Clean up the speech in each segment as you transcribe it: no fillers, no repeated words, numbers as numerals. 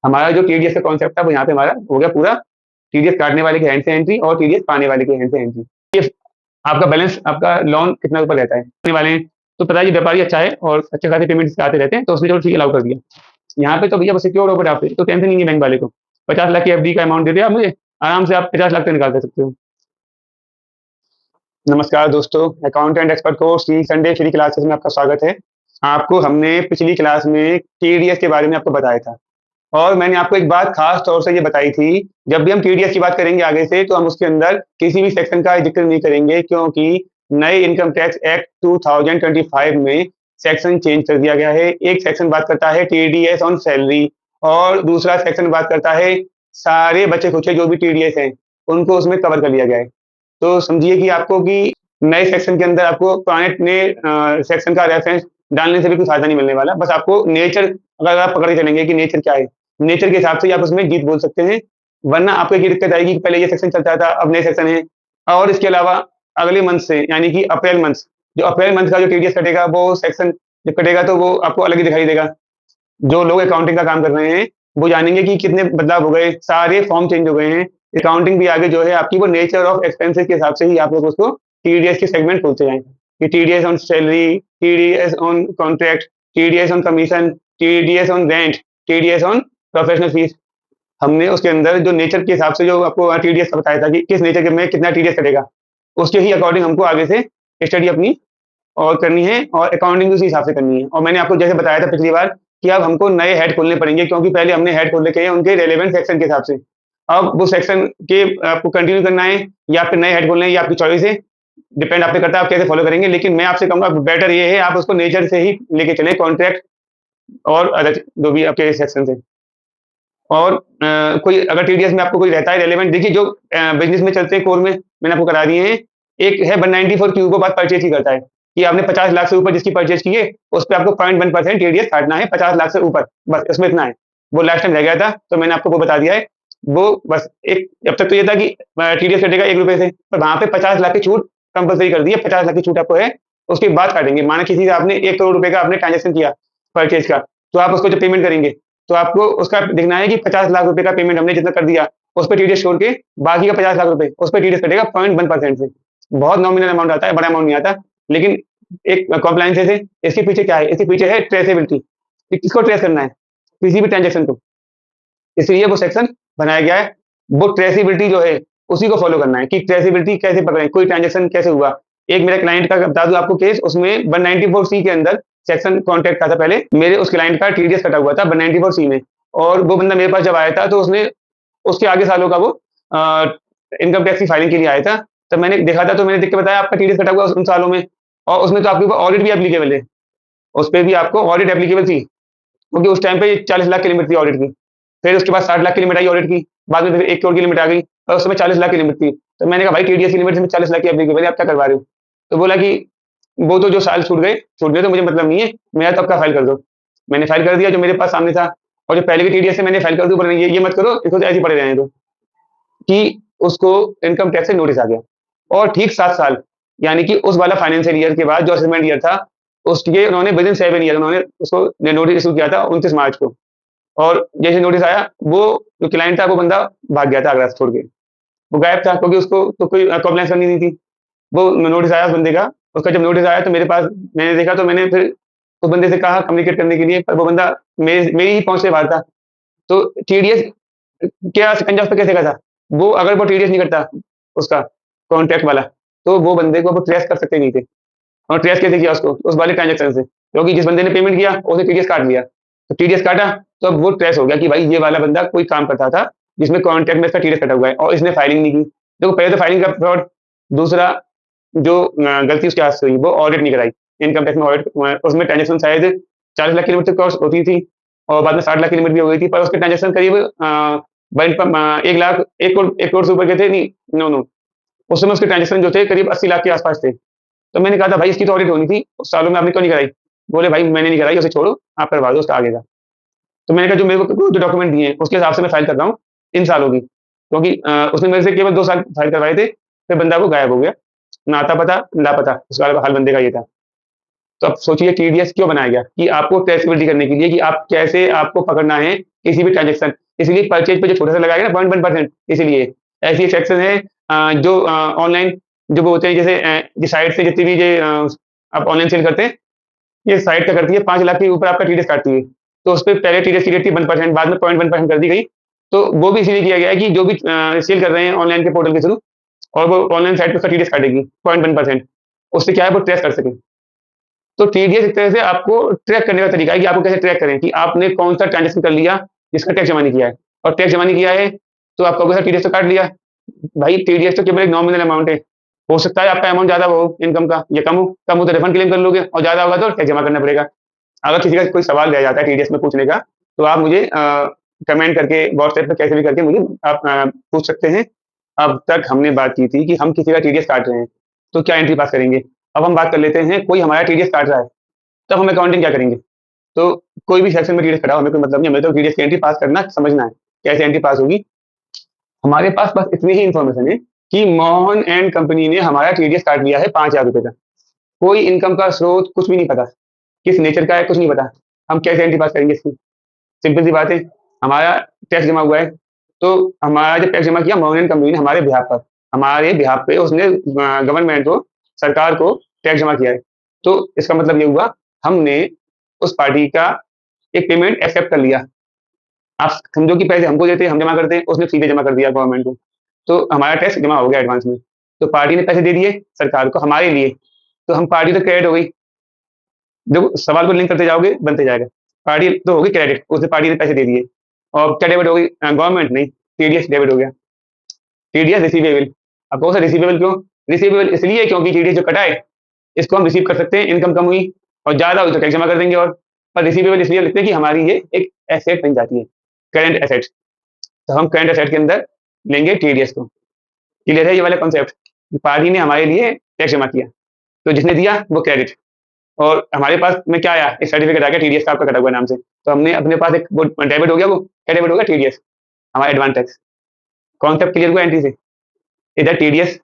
हमारा जो टीडीएस का कॉन्सेप्ट था वो यहाँ पे हमारा हो गया पूरा। टीडीएस काटने वाले के हैंड से एंट्री और टीडीएस पाने वाले के हैंड से एंट्री। ये आपका बैलेंस, आपका लोन कितना ऊपर रहता है पाने वाले हैं, तो पता है ये व्यापारी अच्छा है और अच्छे खासे पेमेंट आते रहते हैं, तो उसने चलो ठीक अलाउ कर दिया। यहाँ पे तो भैया बस सिक्योर ओवर ड्राफ्ट है, तो टेंशन नहीं है बैंक वाले को। 50 लाख की एफडी का अमाउंट दे दिया आप मुझे, आराम से आप 50 लाख तक निकाल सकते हो। नमस्कार दोस्तों, अकाउंटेंट एक्सपर्ट कोर्स की संडे फ्री क्लासेस में आपका स्वागत है। आपको हमने पिछली क्लास में टीडीएस के बारे में आपको बताया था, और मैंने आपको एक बात खास तौर से ये बताई थी, जब भी हम टीडीएस की बात करेंगे आगे से, तो हम उसके अंदर किसी भी सेक्शन का जिक्र नहीं करेंगे, क्योंकि नए इनकम टैक्स एक्ट 2025 में सेक्शन चेंज कर दिया गया है। एक सेक्शन बात करता है टीडीएस ऑन सैलरी, और दूसरा सेक्शन बात करता है सारे बचे खुचे जो भी टीडीएस हैं उनको उसमें कवर कर लिया गया है। तो समझिए कि आपको कि नए सेक्शन के अंदर आपको पुराने सेक्शन का रेफरेंस डालने से भी कोई फायदा नहीं मिलने वाला। बस आपको नेचर, अगर आप पकड़ के चलेंगे कि नेचर क्या है, नेचर के हिसाब से आप उसमें जीत बोल सकते हैं। वरना आपको ये दिक्कत आएगी कि पहले ये सेक्शन चलता था, अब नए सेक्शन है। और इसके अलावा अगले मंथ से, यानी कि अप्रैल मंथ, जो अप्रैल मंथ का जो टीडीएस कटेगा वो सेक्शन जब कटेगा तो वो आपको अलग ही दिखाई देगा। जो लोग अकाउंटिंग का काम कर रहे हैं वो जानेंगे कि कितने बदलाव हो गए, सारे फॉर्म चेंज हो गए हैं। अकाउंटिंग भी आगे जो है आपकी वो नेचर ऑफ एक्सपेंसेस के हिसाब से ही आप लोग उसको टीडीएस के सेगमेंट खोलते जाएं, कि TDS on salary, TDS on contract, TDS on commission, TDS on rent, TDS on professional fees. हमने उसके अंदर जो नेचर के हिसाब से जो आपको टीडीएस का बताया था कि किस नेचर के में कितना टीडीएस कटेगा, उसके ही अकॉर्डिंग हमको आगे से स्टडी अपनी और करनी है, और अकाउंटिंग उसी हिसाब से करनी है। और मैंने आपको जैसे बताया था पिछली बार कि अब हमको नए हेड खोलने पड़ेंगे, क्योंकि पहले हमने हेड खोल रखे हैं उनके रेलेवेंट सेक्शन के हिसाब से। अब वो सेक्शन के आपको कंटिन्यू करना है या फिर नए हेड खोलने हैं, ये आपकी चॉइस है, डिपेंड आप पे करता है आप कैसे फॉलो करेंगे। लेकिन मैं आपसे कहूंगा बेटर ये है आप उसको नेचर से ही लेके चले, कॉन्ट्रैक्ट और अदर जो भी आपके सेक्शन है। और कोई अगर टीडीएस में आपको कोई रहता है रेलेवेंट, देखिए जो बिजनेस में चलते हैं कोर में मैंने आपको करा दिए हैं। एक है 194 क्यू को बात परचेज की करता है, कि आपने 50 लाख से ऊपर जिसकी परचेज की है उस पर आपको 0.1% टीडीएस काटना है, 50 लाख से ऊपर, बस इसमें इतना है। वो लास्ट टाइम रह गया था तो मैंने आपको वो बता दिया है। वो बस एक, अब तक तो ये था कि टीडीएस कटेगा 1 रुपए से, पर वहां पे 50 लाख की छूट कंपलसरी कर दी है। 50 लाख की छूट आपको है, उसके बाद काटेंगे। माना किसी से आपने 1 करोड़ रुपए का आपने ट्रांजेक्शन किया परचेज का, तो आप उसको जब पेमेंट करेंगे तो आपको उसका दिखना है कि 50 लाख रुपए का पेमेंट हमने जितना कर दिया उस पर टीडीएस छोड़ के बाकी का 50 लाख रुपए उस पर टीडीएस कटेगा 0.1% से। बहुत नॉमिनल अमाउंट आता है, बड़ा अमाउंट नहीं आता। लेकिन एक कॉम्प्लायंस है, इसके पीछे क्या है, इसके पीछे है ट्रेसेबिलिटी, कि किसको ट्रेस करना है, किसी भी ट्रांजेक्शन को। इसलिए वो सेक्शन बनाया गया है। वो ट्रेसेबिलिटी जो है उसी को फॉलो करना है, कि ट्रेसेबिलिटी कैसे पकड़े, कोई ट्रांजेक्शन कैसे हुआ। एक मेरे क्लाइंट का बता दूं आपको केस, उसमें 194C के अंदर सेक्शन कॉन्टैक्ट था पहले, मेरे उस क्लाइंट का टीडीएस कटा हुआ था 194C में। और वो बंदा मेरे पास जब आया था तो उसने उसके आगे सालों का वो इनकम टैक्स की फाइलिंग के लिए आया था। तब मैंने देखा था तो मैंने देख के बताया आपका टीडीएस कटा हुआ उन सालों में, और उसमें तो आपके ऊपर ऑडिट भी एप्लीकेबल है, उस पर भी आपको ऑडिट एप्लीकेबल थी, क्योंकि उस टाइम पे 40 लाख की लिमिट थी ऑडिट की। फिर उसके बाद 60 लाख की लिमिट आई ऑडिट की, बाद में फिर 1 करोड़ की लिमिट आ गई, और उस समय 40 लाख की लिमिट थी। तो मैंने कहा भाई टीडीएस की लिमिट से 40 लाख की एप्लीकेबल है, आप क्या करवा रहे हो। तो बोला कि वो तो जो साल छूट गए तो मुझे मतलब नहीं है, मेरा तो आपका फाइल कर दो। मैंने फाइल कर दिया जो मेरे पास सामने था, और जो पहले की टीडीएस है मैंने फाइल कर दी, बोला ये मत करो, इसको तो ऐसे ही पड़े रहने दो, कि उसको इनकम टैक्स से नोटिस आ गया। और ठीक 7 साल, यानी कि उस वाला फाइनेंशियल ईयर के बाद जो असेसमेंट ईयर था उसके उन्होंने विदिन 7 ईयर उन्होंने उसको नोटिस इशू किया था 29 मार्च को। और जैसे नोटिस आया, वो जो क्लाइंट था वो बंदा भाग गया था आगरा से छोड़ के, वो गायब था, क्योंकि उसको तो कोई कंप्लेंट करनी नहीं थी। वो नोटिस आया उस बंदे का, उसका जब नोटिस आया तो मेरे पास मैंने देखा, तो मैंने फिर उस बंदे से कहा कम्युनिकेट करने के लिए, पर वो बंदा मेरी ही पहुंच से बाहर था। तो टीडीएस क्या शिकंजा उस पे कैसे का था, वो अगर वो टीडीएस नहीं करता उसका कॉन्ट्रैक्ट वाला, तो वो बंदे को वो ट्रेस कर सकते नहीं थे। और ट्रेस कैसे किया उसको, उस वाले ट्रांजेक्शन से, क्योंकि जिस बंदे ने पेमेंट किया उसने टीडीएस काट लिया, तो टीडीएस काटा तो अब वो ट्रेस हो गया कि भाई ये वाला बंदा कोई काम करता था जिसमें कॉन्ट्रैक्ट में इसका टीडीएस कटा हुआ है, और इसने फाइलिंग नहीं की। देखो पहले तो फाइलिंग का फ्रॉड, दूसरा जो गलती उसके हाथ से हुई वो ऑडिट नहीं कराई। इनकम टैक्स में ऑडिट, उसमें ट्रांजेक्शन शायद 40 लाख की लिमिट तक कॉस्ट होती थी, और बाद में 60 लाख की लिमिट भी हो गई थी, पर उसके ट्रांजेक्शन करीब 1 लाख 1 करोड़ से ऊपर के थे, नहीं, नो नो, उस समय उसके ट्रांजेक्शन जो थे करीब 80 लाख के आसपास थे। तो मैंने कहा था भाई इसकी तो ऑडिट होनी थी, उस सालों में आपने क्यों नहीं कराई। बोले भाई मैंने नहीं कराई, उसे छोड़ो, आप करवा दो उसका आगे का। तो मैंने कहा जो मेरे को जो डॉक्यूमेंट दिए हैं उसके हिसाब से मैं फाइल कर रहा हूँ इन सालों की, क्योंकि उसने मेरे से केवल 2 साल फाइल करवाए थे, फिर बंदा वो गायब हो गया, ना आता पता लापता, उसका हाल बंदे का ये था। तो अब सोचिए टीडीएस क्यों बनाया गया, कि आपको ट्रेसेबिलिटी करने के लिए, कि आप कैसे आपको पकड़ना है किसी भी ट्रांजेक्शन, इसलिए परचेज पे जो छोटा सा लगाएगा ना 0.1%, इसलिए ऐसी सेक्शन है जो ऑनलाइन जो वो होते हैं, जैसे जिस साइट से जितनी भी आप ऑनलाइन सेल करते हैं, ये साइट क्या करती है, 5 लाख के ऊपर आपका टीडीएस काटती है। तो उस पे पहले टीडीएस की रेट थी 1%, बाद में 0.1% कर दी गई। तो वो भी इसीलिए किया गया है कि जो भी सेल कर रहे हैं ऑनलाइन के पोर्टल के थ्रू, और वो ऑनलाइन साइट पे उसका टीडीएस काटेगी 0.1%। उससे क्या है, वो ट्रेस कर सके। तो टीडीएस एक तरह से आपको ट्रैक करने का तरीका है कि आपको कैसे ट्रैक करें कि आपने कौन सा ट्रांजेक्शन कर लिया जिसका टैक्स जमा नहीं किया है, और टैक्स जमा नहीं किया है तो आपका वैसा टीडीएस तो काट लिया। भाई टीडीएस तो केवल एक नॉमिनल अमाउंट है। हो सकता है आपका अमाउंट ज्यादा हो इनकम का, या कम हो तो रिफंड क्लेम कर लोगे, और ज्यादा होगा तो टैक्स जमा करना पड़ेगा। अगर किसी का कोई सवाल रह जाता है टीडीएस में पूछने का, तो आप मुझे कमेंट करके व्हाट्सएप पे कैसे भी करके मुझे आप पूछ सकते हैं। अब तक हमने बात की थी कि हम किसी का टीडीएस काट रहे हैं तो क्या एंट्री पास करेंगे। अब हम बात कर लेते हैं, कोई हमारा टीडीएस काट रहा है तब हम अकाउंटिंग क्या करेंगे। तो कोई भी सेक्शन में टीडीएस कटा हो, हमें कोई मतलब नहीं, हमें तो टीडीएस की एंट्री पास करना समझना है कैसे एंट्री पास होगी। हमारे पास बस इतनी ही इन्फॉर्मेशन है कि मोहन एंड कंपनी ने हमारा टीडीएस काट लिया है 5,000 रुपए का। कोई इनकम का स्रोत कुछ भी नहीं पता, किस नेचर का है कुछ नहीं पता। हम कैसे एंट्री पास करेंगे इसकी। सिंपल सी बात है, हमारा टैक्स जमा हुआ है, तो हमारा जब टैक्स जमा किया मोहन एंड कंपनी ने हमारे बिहाफ पे उसने गवर्नमेंट को, सरकार को टैक्स जमा किया है। तो इसका मतलब ये हुआ, हमने उस पार्टी का एक पेमेंट एक्सेप्ट कर लिया। आप समझो कि पैसे हमको देते हैं, हम जमा करते हैं, उसने सीधे जमा कर दिया गवर्नमेंट को, तो हमारा टैक्स जमा हो गया एडवांस में। तो पार्टी ने पैसे दे दिए सरकार को हमारे लिए, तो हम पार्टी तो क्रेडिट हो गई। जब सवाल को लिंक करते जाओगे बनते जाएगा। पार्टी तो होगी क्रेडिट, उसने पार्टी ने पैसे दे दिए। और क्या डेबिट हो गई, गवर्नमेंट नहीं, टीडीएस डेबिट हो गया। TDS receivable. अब कौन सा रिसीवेबल क्यों, रिसीवेबल इसलिए क्योंकि टीडीएस जो कटा है इसको हम रिसीव कर सकते हैं, इनकम कम हुई और ज्यादा हुई तो टैक्स जमा कर देंगे। और पर रिसीवेबल इसलिए लिखते हैं कि हमारी ये एक एसेट बन जाती है, करंट एसेट। तो हम करंट एसेट के अंदर लेंगे टीडीएस को। क्लियर है ये वाला कॉन्सेप्ट। पार्टी ने हमारे लिए टैक्स जमा किया, तो जिसने दिया वो क्रेडिट, और हमारे पास में क्या आया, एक सर्टिफिकेट आ गया टीडीएस का आपका कटा हुआ नाम से। तो हमने अपने पास एक वो डेबिट हो गया, वो क्या डेबिट हो गया, टीडीएस, हमारा एडवांस टैक्स। कॉन्सेप्ट क्लियर हुआ एंट्री से। इधर टीडीएस,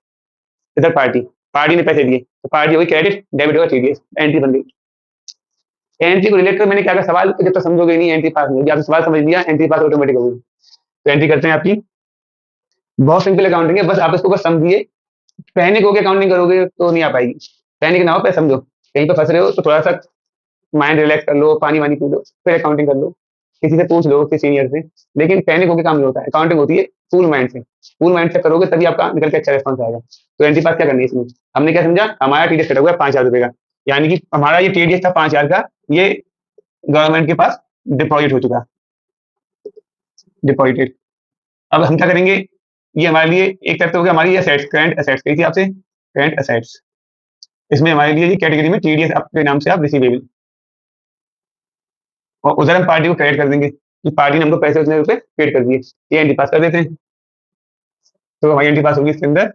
इधर पार्टी, पार्टी ने पैसे दिए तो पार्टी होगी क्रेडिट, डेबिट होगा टीडीएस, एंट्री बन गई। एंट्री को रिलेट कर मैंने क्या कहा, सवाल जब तक समझोगे नहीं एंट्री पास नहीं होगी। आपने सवाल समझ लिया, एंट्री पास ऑटोमेटिक होगी। तो एंट्री करते हैं आपकी, बहुत सिंपल अकाउंटिंग है, बस आप इसको बस समझिए। पैनिक होकर अकाउंटिंग करोगे तो नहीं आ पाएगी। पैनिक ना हो, पहले समझो कहीं पर फंस रहे हो तो थोड़ा सा माइंड रिलैक्स कर लो, पानी वानी पी लो, फिर अकाउंटिंग कर लो, किसी से पूछ लो, किसी सीनियर से। लेकिन पैनिक होकर काम नहीं होता है, अकाउंटिंग होती है फुल माइंड से। फुल माइंड से करोगे तभी आपका निकल के अच्छा रिस्पॉन्स आएगा। तो एंट्री पास क्या करनी है इसमें, हमने क्या समझा, हमारा टीडीएस कटा हुआ है 5,000 रुपए का, यानी कि हमारा ये टीडीएस था 5,000 का, ये गवर्नमेंट के पास डिपॉजिट हो चुका, डिपॉजिटेड। अब हम क्या करेंगे, ये हमारे लिए एक तरफ तो हो गया हमारी एसेट्स, करंट एसेट्स कही थी आपसे, करंट एसेट्स। इसमें हमारे लिए ये कैटेगरी में टीडीएस आपके नाम से आप रिसीवेबल, और उधर हम पार्टी को क्रेडिट कर देंगे कि पार्टी ने हमको पैसे उतने रुपए पेड कर दिए। ये एंट्री पास कर देते हैं। तो हमारी एंट्री पास होगी इसके अंदर,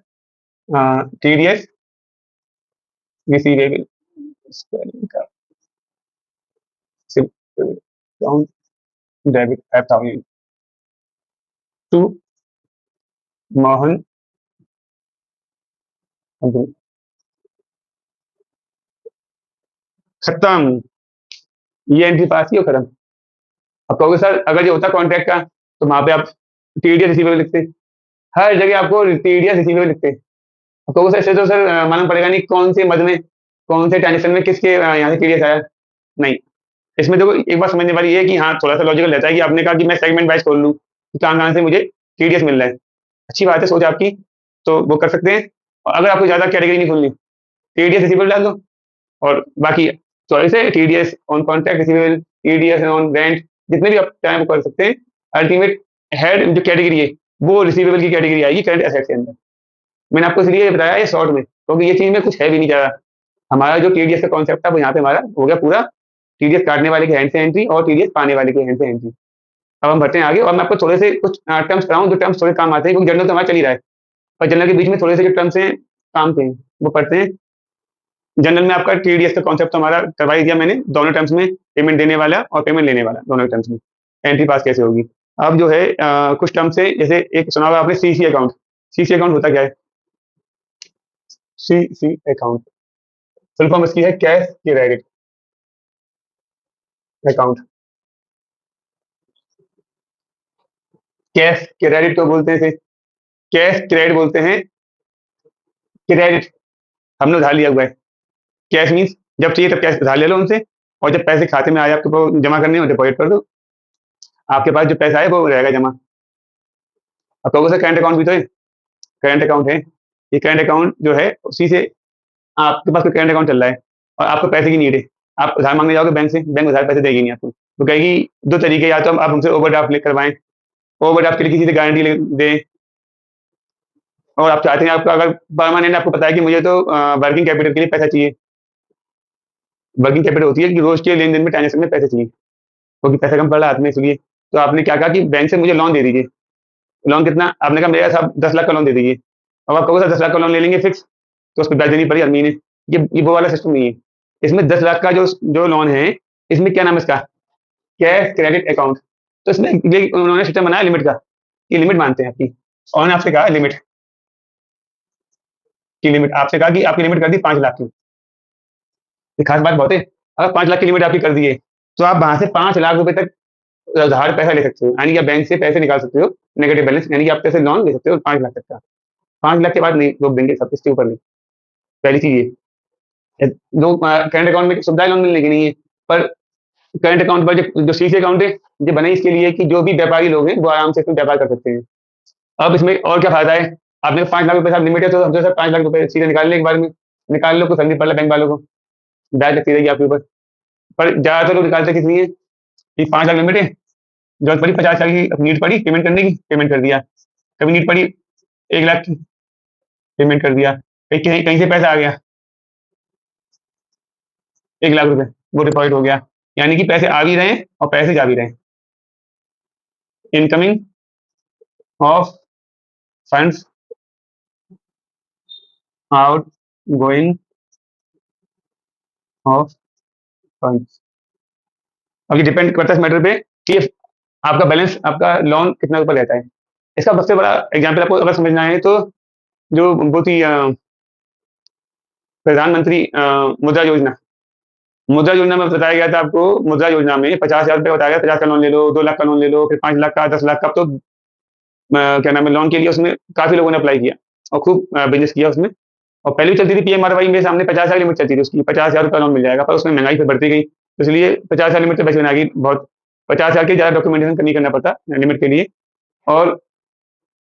TDS receivable, account debit 5,000 to Mohan company. खत्म, ये एंट्री पास ही हो, खत्म। अब कहोगे सर अगर ये होता कॉन्ट्रैक्ट का तो वहां पे आप टीडीएस रिसीवेबल लिखते, हर जगह आपको टीडीएस रिसीवेबल लिखते। अब कहोगे सर इससे तो सर मालूम पड़ेगा नहीं कौन से मद में, कौन से ट्रांजेक्शन में किसके यहाँ से टीडीएस आया। नहीं, इसमें देखो एक बात समझने वाली ये है कि हाँ थोड़ा सा लॉजिकल रहता है कि आपने कहा कि मैं सेगमेंट वाइज खोल लूँ कि कहाँ कहाँ से मुझे टीडीएस मिल रहा है। अच्छी बात है सोच आपकी, तो वो कर सकते हैं। और अगर आपको ज्यादा कैटेगरी नहीं खोलनी, टीडीएस रिसीवेबल डाल दो, और बाकी चॉइस है TDS on contract receivable, TDS on rent, जितने भी आप चाहें वो कर सकते हैं। अल्टीमेट हेड जो कैटेगरी है वो रिसीवेबल की कैटेगरी आएगी करंट एसेट के अंदर। मैंने आपको इसलिए बताया ये शॉर्ट में, क्योंकि ये चीज में कुछ है भी नहीं ज्यादा। हमारा जो टीडीएस का कॉन्सेप्ट था वो यहाँ पे हमारा हो गया पूरा, टीडीएस काटने वाले के हैंड से एंट्री और टीडीएस पाने वाले के हैंड से एंट्री। अब हम बढ़ते हैं आगे, और मैं आपको थोड़े से कुछ टर्म्स कराऊं जो टर्म्स थोड़े काम आते हैं, क्योंकि जनरल तो हमारा चल ही रहा है, और जनरल के बीच में थोड़े से जो टर्म्स हैं काम के हैं वो पढ़ते हैं। जनरल में आपका टीडीएस का कॉन्सेप्ट हमारा करवा ही दिया मैंने, दोनों टर्म्स में, पेमेंट देने वाला और पेमेंट लेने वाला, दोनों टर्म्स में एंट्री पास कैसे होगी। अब जो है कुछ टर्म्स है, जैसे एक सुना होगा आपने सीसी अकाउंट। सीसी अकाउंट होता क्या है, सी अकाउंट फुल फॉर्म इसकी है cash credit account. Cash credit को बोलते हैं इसे, कैश क्रेडिट बोलते हैं, क्रेडिट हमने उधार लिया हुआ है। कैश मीन्स जब चाहिए तब कैश उधार ले लो उनसे, और जब पैसे खाते में आए आपको जमा करने हो डिपॉजिट कर दो, आपके पास जो पैसा है वो रहेगा जमा। अब कहोगे सर करंट अकाउंट भी तो है, करंट अकाउंट है, ये करंट अकाउंट जो है उसी से आपके पास कोई करंट अकाउंट चल रहा है और आपको पैसे की नीड है, आप उधार मांगने जाओगे बैंक से, बैंक उधार पैसे देगी नहीं आपको, तो कहेगी दो तरीके, या तो आप हमसे ओवरड्राफ्ट लेकर करवाएं, ओवरड्राफ्ट के लिए किसी से गारंटी दें, और आप चाहते हैं आपका अगर परमानेंट आपको पता है कि मुझे तो वर्किंग कैपिटल के लिए पैसा चाहिए, वर्किंग कैपिटल होती है कि रोज के लेन देन में ट्रांजेक्शन में पैसे चाहिए, क्योंकि पैसा कम पड़ रहा है हाथ में, इसलिए तो आपने क्या कहा कि बैंक से मुझे लोन दे दीजिए। लोन कितना, आपने कहा मेरे साहब 10 लाख का लोन दे दीजिए। अब आप कहोगे सर 10 लाख का लोन ले लेंगे फिक्स, तो उसको ब्याज देनी पड़ी हर महीने, ये वो वाला सिस्टम नहीं है। इसमें 10 लाख का जो जो लोन है, इसमें क्या नाम है इसका, कैश क्रेडिट अकाउंट। तो इसमें ये उन्होंने सिस्टम बनाया लिमिट का, कि लिमिट मानते हैं आपकी, और उन्होंने आपसे कहा लिमिट की, लिमिट आपसे कहा कि आपकी लिमिट कर दी 5 लाख की। ये खास बात बहुत है, अगर 5 लाख की लिमिट आपकी कर दी है, तो आप वहां से 5 लाख रुपए तक उधार पैसा ले सकते हो, यानी कि आप बैंक से पैसे निकाल सकते हो नेगेटिव बैलेंस, यानी कि आप पैसे लोन ले सकते हो 5 लाख तक का। 5 लाख के बाद नहीं लोग देंगे, सब इसके ऊपर नहीं। पहली चीज ये, लोग करंट अकाउंट में सुविधाएं लोन मिलने की नहीं है, पर करंट अकाउंट पर जो सीसी अकाउंट है, ये बने इसके लिए कि जो भी व्यापारी लोग हैं वो आराम से इसमें व्यापार कर सकते हैं। अब इसमें और क्या फायदा है, आपने 5 लाख रुपए साहब लिमिट है, तो हमसे 5 लाख रुपए सीधे निकाल ले एक बार में, निकाल लो, कुछ फर्क नहीं पड़ रहा बैंक वालों को, ब्याज लगती रहेगी आपके ऊपर। पर ज्यादातर लोग निकालते किस लिए, कि 5 लाख लिमिट है, जरूरत पड़ी 50 साल की नीड पड़ी पेमेंट करने की, पेमेंट कर दिया, कभी नीड पड़ी 1 लाख की, पेमेंट कर दिया, कहीं कहीं कहीं से पैसा आ गया 1 लाख रुपए, वो डिपॉजिट हो गया, यानी कि पैसे आ भी रहे हैं और पैसे जा भी रहे हैं। Incoming of funds, out going of funds. अब ये डिपेंड करता है इस मैटर पे कि आपका बैलेंस, आपका लोन कितना ऊपर रहता है। इसका सबसे बड़ा एग्जाम्पल आपको अगर समझना है तो, जो वो थी प्रधानमंत्री मुद्रा योजना, मुद्रा योजना में बताया गया था आपको, मुद्रा योजना में 50,000 रुपये बताया गया, 50 का लोन ले लो, 2 लाख का लोन ले लो, फिर 5 लाख का, 10 लाख का, तो क्या नाम है लोन के लिए उसमें काफी लोगों ने अप्लाई किया और खूब बिजनेस किया उसमें। और पहले भी चलती थी पीएमआरवाई, मेरे सामने 50,000 लिमिट चलती थी उसकी, 50,000 रुपया लोन मिल जाएगा, पर उसमें महंगाई फिर बढ़ती गई, तो इसलिए 50,000 लिमिट से बच बना गई बहुत, 50,000 के ज़्यादा डॉक्यूमेंटेशन नहीं करना पड़ता लिमिट के लिए। और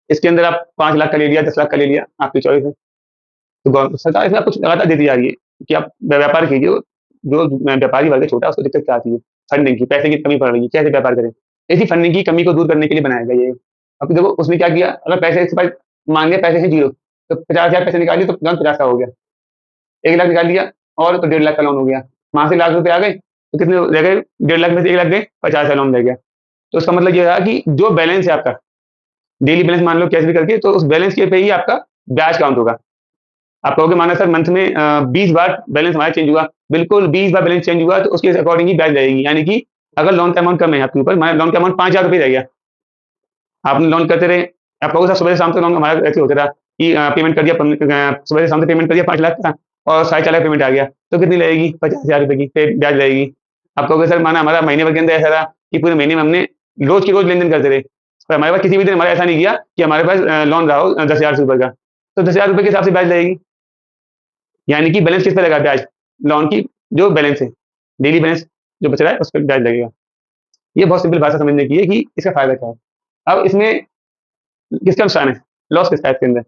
इसके अंदर आप 5 लाख का ले लिया, 10 लाख का ले लिया, आपकी चॉइस है। तो सरकार इसमें कुछ लगातार देती जा रही है कि आप व्यापार कीजिए, जो व्यापारी वर्ग है छोटा, उसको दिक्कत क्या आती है, फंडिंग की, पैसे की कमी पड़ रही है, कैसे व्यापार करें, इसी फंडिंग की कमी को दूर करने के लिए बनाया गया ये। अब देखो उसने क्या किया, अगर पैसे इसके पास मांगे, पैसे हैं जीरो, तो 50,000 पैसे निकालिए तो लोन 50 का हो गया, 1 लाख निकाल लिया और तो 1.5 लाख का लोन हो गया, वहां से लाख रुपए आ गए, तो कितने रह गए, 1.5 लाख में से 1 लाख गए, 50 का लोन रह गया। तो इसका मतलब ये रहा कि जो बैलेंस है आपका, डेली बैलेंस मान लो कैश भी करके, तो उस बैलेंस के पे ही आपका ब्याज काउंट होगा। आप कहोगे माना सर मंथ में 20 बार बैलेंस हमारा चेंज हुआ, बिल्कुल 20 बार बैलेंस चेंज हुआ तो उसके अकॉर्डिंग ही ब्याज लगेगी, यानी कि अगर लोन का अमाउंट कम है आपके ऊपर, मान लोन का अमाउंट 5,000 रुपये रह गया, आपने लोन करते रहे, आप कहोगे सर सुबह से शाम तक लोन हमारा ऐसे होता रहा कि पेमेंट कर दिया, सुबह से शाम तक पेमेंट कर दिया 5 लाख का, और 4.5 लाख पेमेंट आ गया, तो कितनी लगेगी, 50,000 रुपये की फिर ब्याज लगेगी। आप कहोगे सर माना हमारा महीने भर के अंदर ऐसा रहा कि पूरे महीने में हमने रोज की रोज लेन देन करते रहे, पर हमारे पास किसी भी दिन हमारा ऐसा नहीं किया कि हमारे पास लोन रहा हो 10,000 रुपये का, तो 10,000 रुपये के हिसाब से ब्याज लगेगी, यानी कि बैलेंस किस पे लगा ब्याज, लोन की जो बैलेंस है, डेली बैलेंस जो बच रहा है उस पर ब्याज लगेगा। ये बहुत सिंपल भाषा समझने की है कि इसका फायदा क्या है। अब इसमें किसका नुकसान है, लॉस किसका है इसके अंदर,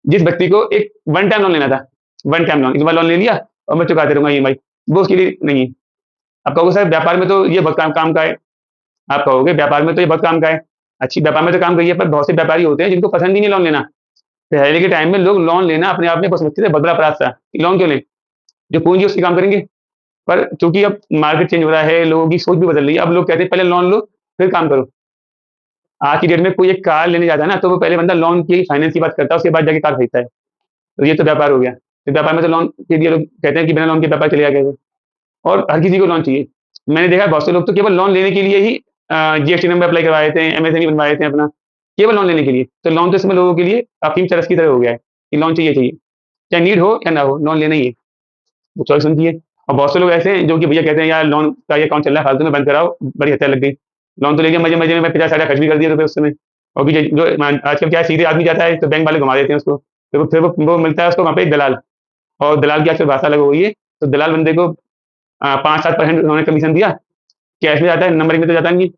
जिस व्यक्ति को एक वन टाइम लोन लेना था, वन टाइम लोन, एक बार लोन ले लिया और मैं चुकाते रहूंगा ईएमआई, वो उसके लिए नहीं है। आप कहोगे सर व्यापार में तो ये बहुत काम का है, आप कहोगे व्यापार में तो ये बहुत काम का है, अच्छी व्यापार में तो काम करिए, पर बहुत से व्यापारी होते हैं जिनको पसंद ही नहीं लोन लेना। पहले के टाइम में लोग लोन लेना अपने आप में बहुत समझते थे, बहुत बड़ा अपराध था कि लोन क्यों लें, जो पूंजी उसकी काम करेंगे। पर चूंकि अब मार्केट चेंज हो रहा है, लोगों की सोच भी बदल रही है, अब लोग कहते हैं पहले लोन लो फिर काम करो। आज की डेट में कोई एक कार लेने जाता है ना, तो वो पहले बंदा लोन की फाइनेंस की बात करता है, उसके बाद जाके कार खरीदता है। तो ये तो व्यापार हो गया, तो व्यापार में तो लोन के लिए लोग कहते हैं कि बिना लोन के व्यापार चलेगा कैसे, और हर किसी को लोन चाहिए। मैंने देखा है बहुत से लोग तो केवल लोन लेने के लिए ही जीएसटी नंबर अप्लाई करवाए थे, एमएसएमई बनवाए थे अपना, केवल लोन लेने के लिए। तो लोन तो इसमें लोगों के लिए अफीम चरस की तरह हो गया है कि लोन चाहिए चाहिए, चाहे नीड हो या ना हो, लोन लेना ही है, वो चॉइस उनकी है। और बहुत से लोग ऐसे हैं जो कि भैया कहते हैं यार लोन का ये अकाउंट चल रहा है, फालतू में बंद कराओ, बड़ी हत्या लग गई, लोन तो ले लिया मजे मजे में, मैं 50 60 खर्च भी कर दिया रुपये उस समय, और भी जो आजकल क्या है, सीधे आदमी जाता है तो बैंक वाले घुमा देते हैं उसको, फिर वो मिलता है उसको वहाँ पे एक दलाल, और दलाल की आजकल भाषा अलग हो गई है। तो दलाल बंदे को 5-7% उन्होंने कमीशन दिया, कैश में जाता है, नंबर एक में तो जाता नहीं,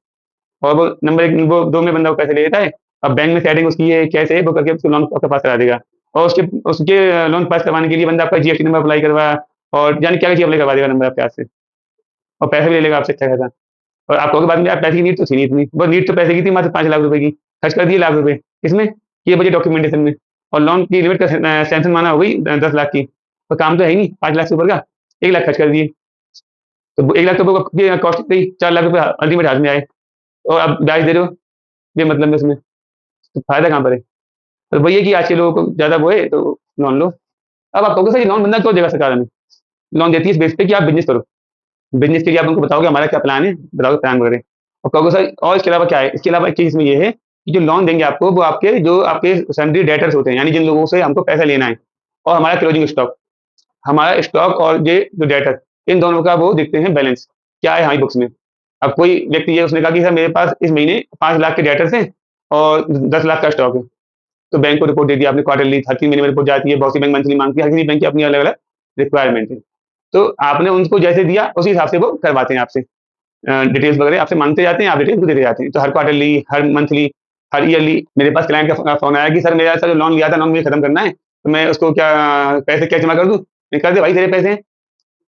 और वो नंबर एक, वो दो में बंदा वो पैसे ले लेता है। अब बैंक में सेटिंग उसकी है, कैसे है वो करके उसको लोन आपके पास करा देगा, और उसके उसके लोन पास करवाने के लिए बंदा आपका जीएसटी नंबर अप्लाई करवा, और जाने क्या क्या अप्लाई करवा देगा नंबर आपके हाथ से, और पैसे भी ले लेगा आपसे अच्छा खासा। और आप कहोगे बाद में यार पैसे की नीड तो थी नहीं इतनी, वो नीड तो पैसे की थी, मात्र 5 लाख रुपए की, खर्च कर दिए लाख रुपए इसमें, ये बजे डॉक्यूमेंटेशन में, और लोन की लिमिट का सैंक्शन माना हो गई 10 लाख की, तो काम तो है ही नहीं 5 लाख से ऊपर का, 1 लाख खर्च कर दिए, तो 1 लाख तो कॉस्ट गई, 4 लाख रुपए अल्टीमेट हाथ में आए, और अब ब्याज दे रहे हो ये मतलब में उसमें, तो फायदा कहाँ पर है? तो वही है कि आज के लोगों को ज्यादा वो है तो लोन लो। अब आप कहोगे सर ये लोन बंदा क्यों देगा सरकार हमें? लोन देती है इस बेस पे कि आप बिजनेस करो, बिजनेस के लिए आप उनको बताओगे हमारा क्या प्लान है, बताओगे प्लान वगैरह, और कहोगे सर और इसके अलावा क्या है, इसके अलावा एक चीज इसमें ये है कि जो लोन देंगे आपको वो आपके जो आपके सैलरी डेटर्स होते हैं, यानी जिन लोगों से हमको पैसा लेना है, और हमारा क्लोजिंग स्टॉक, हमारा स्टॉक और ये जो डेटर, इन दोनों का वो देखते हैं बैलेंस क्या है हमारी बुक्स में। अब कोई व्यक्ति ये उसने कहा कि सर मेरे पास इस महीने 5 लाख के डेटर्स हैं और 10 लाख का स्टॉक है, तो बैंक को रिपोर्ट दे दी आपने क्वार्टरली, हर 3 महीने में रिपोर्ट जाती है, बहुत सी बैंक मंथली मांगती है, हर किसी बैंक की अपनी अलग अलग रिक्वायरमेंट है। तो आपने उनको जैसे दिया उसी हिसाब से वो करवाते हैं आपसे, डिटेल्स वगैरह आपसे मांगते जाते हैं, आप डिटेल्स देते जाते हैं, तो हर क्वार्टरली, हर मंथली, हर ईयरली। मेरे पास क्लाइंट का फोन आया कि सर मेरा सर लोन लिया था, लोन मुझे खत्म करना है, तो मैं उसको क्या पैसे कैश जमा कर दूं? मैं कर दे भाई तेरे पैसे हैं।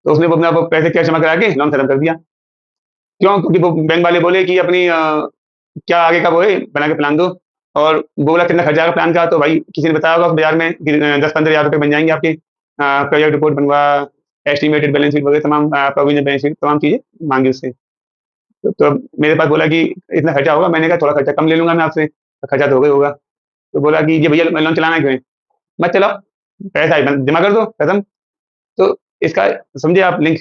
तो उसने वो अपना वो पैसे कैश जमा करा के लोन खत्म कर दिया। क्यों? क्योंकि वो बैंक वाले बोले कि अपनी क्या आगे का वो है बना के प्लान दो, और बोला कितना खर्चा आएगा प्लान का, तो भाई किसी ने बताया होगा बाजार में कि 10-15 हज़ार रुपये बन जाएंगे आपके, प्रोजेक्ट रिपोर्ट बनवा, एस्टिमेटेड बैलेंस शीट वगैरह तमाम, प्रोविजन बैलेंस शीट तमाम चीजें मांगी उससे। तो अब मेरे पास बोला कि इतना खर्चा होगा, मैंने कहा थोड़ा खर्चा कम ले लूंगा मैं आपसे, तो खर्चा तो हो गई होगा। तो बोला कि ये भैया लोन चलाना क्यों है? मत चलाओ, पैसा है जमा कर दो खत्म। तो इसका समझे आप लिंक?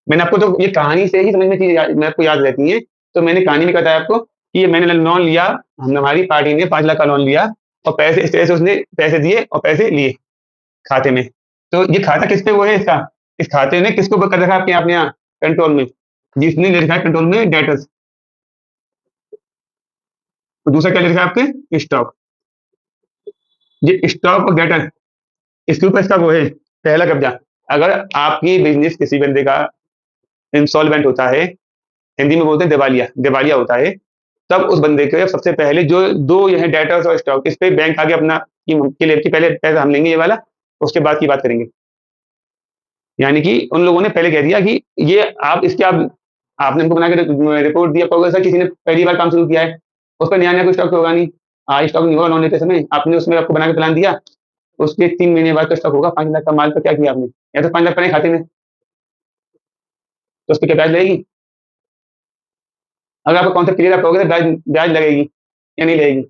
मैंने आपको तो ये कहानी से ही समझ में चीज़ मेरे को याद रहती है। तो मैंने कहानी में बताया आपको कि ये मैंने लोन लिया, हम हमारी पार्टी ने 5 लाख का लोन लिया, और पैसे इस तरह से उसने पैसे दिए और पैसे लिए खाते में। तो ये खाता किस पे वो है इसका? इस खाते ने किसको कर रखा है आपके अपने यहाँ कंट्रोल में? जिसने ले रखा है कंट्रोल में डेटर्स। तो दूसरा क्या ले रखा है आपके? स्टॉक। ये स्टॉक और डेटर, इसके ऊपर इसका वो है पहला कब्जा। अगर आपकी बिजनेस किसी बंदे का इंसॉल्वेंट होता है, हिंदी में बोलते हैं दिवालिया, दिवालिया होता है, तब उस बंदे के सबसे पहले जो दो ये हैं डेटर्स और स्टॉक, इस पे बैंक आगे अपना कि लिए कि पहले पैसा हम लेंगे ये वाला, उसके बाद की बात करेंगे। यानी कि उन लोगों ने पहले कह दिया कि ये आप इसके आप आपने हमको बना के रिपोर्ट दिया, कहोगे सर किसी ने पहली बार काम शुरू किया है, उस पर नया नया कोई स्टॉक तो होगा नहीं, स्टॉक नहीं होगा लोन लेते समय, आपने उसमें आपको बना के प्लान दिया, उसके 3 महीने बाद तो स्टॉक होगा 5 लाख का माल, तो क्या किया आपने? या तो 5 लाख पड़े खाते में, तो उस पर क्या ब्याज लगेगी? अगर आपका कॉन्सेप्ट क्लियर, आप कहोगे तो ब्याज ब्याज लगेगी या नहीं लगेगी?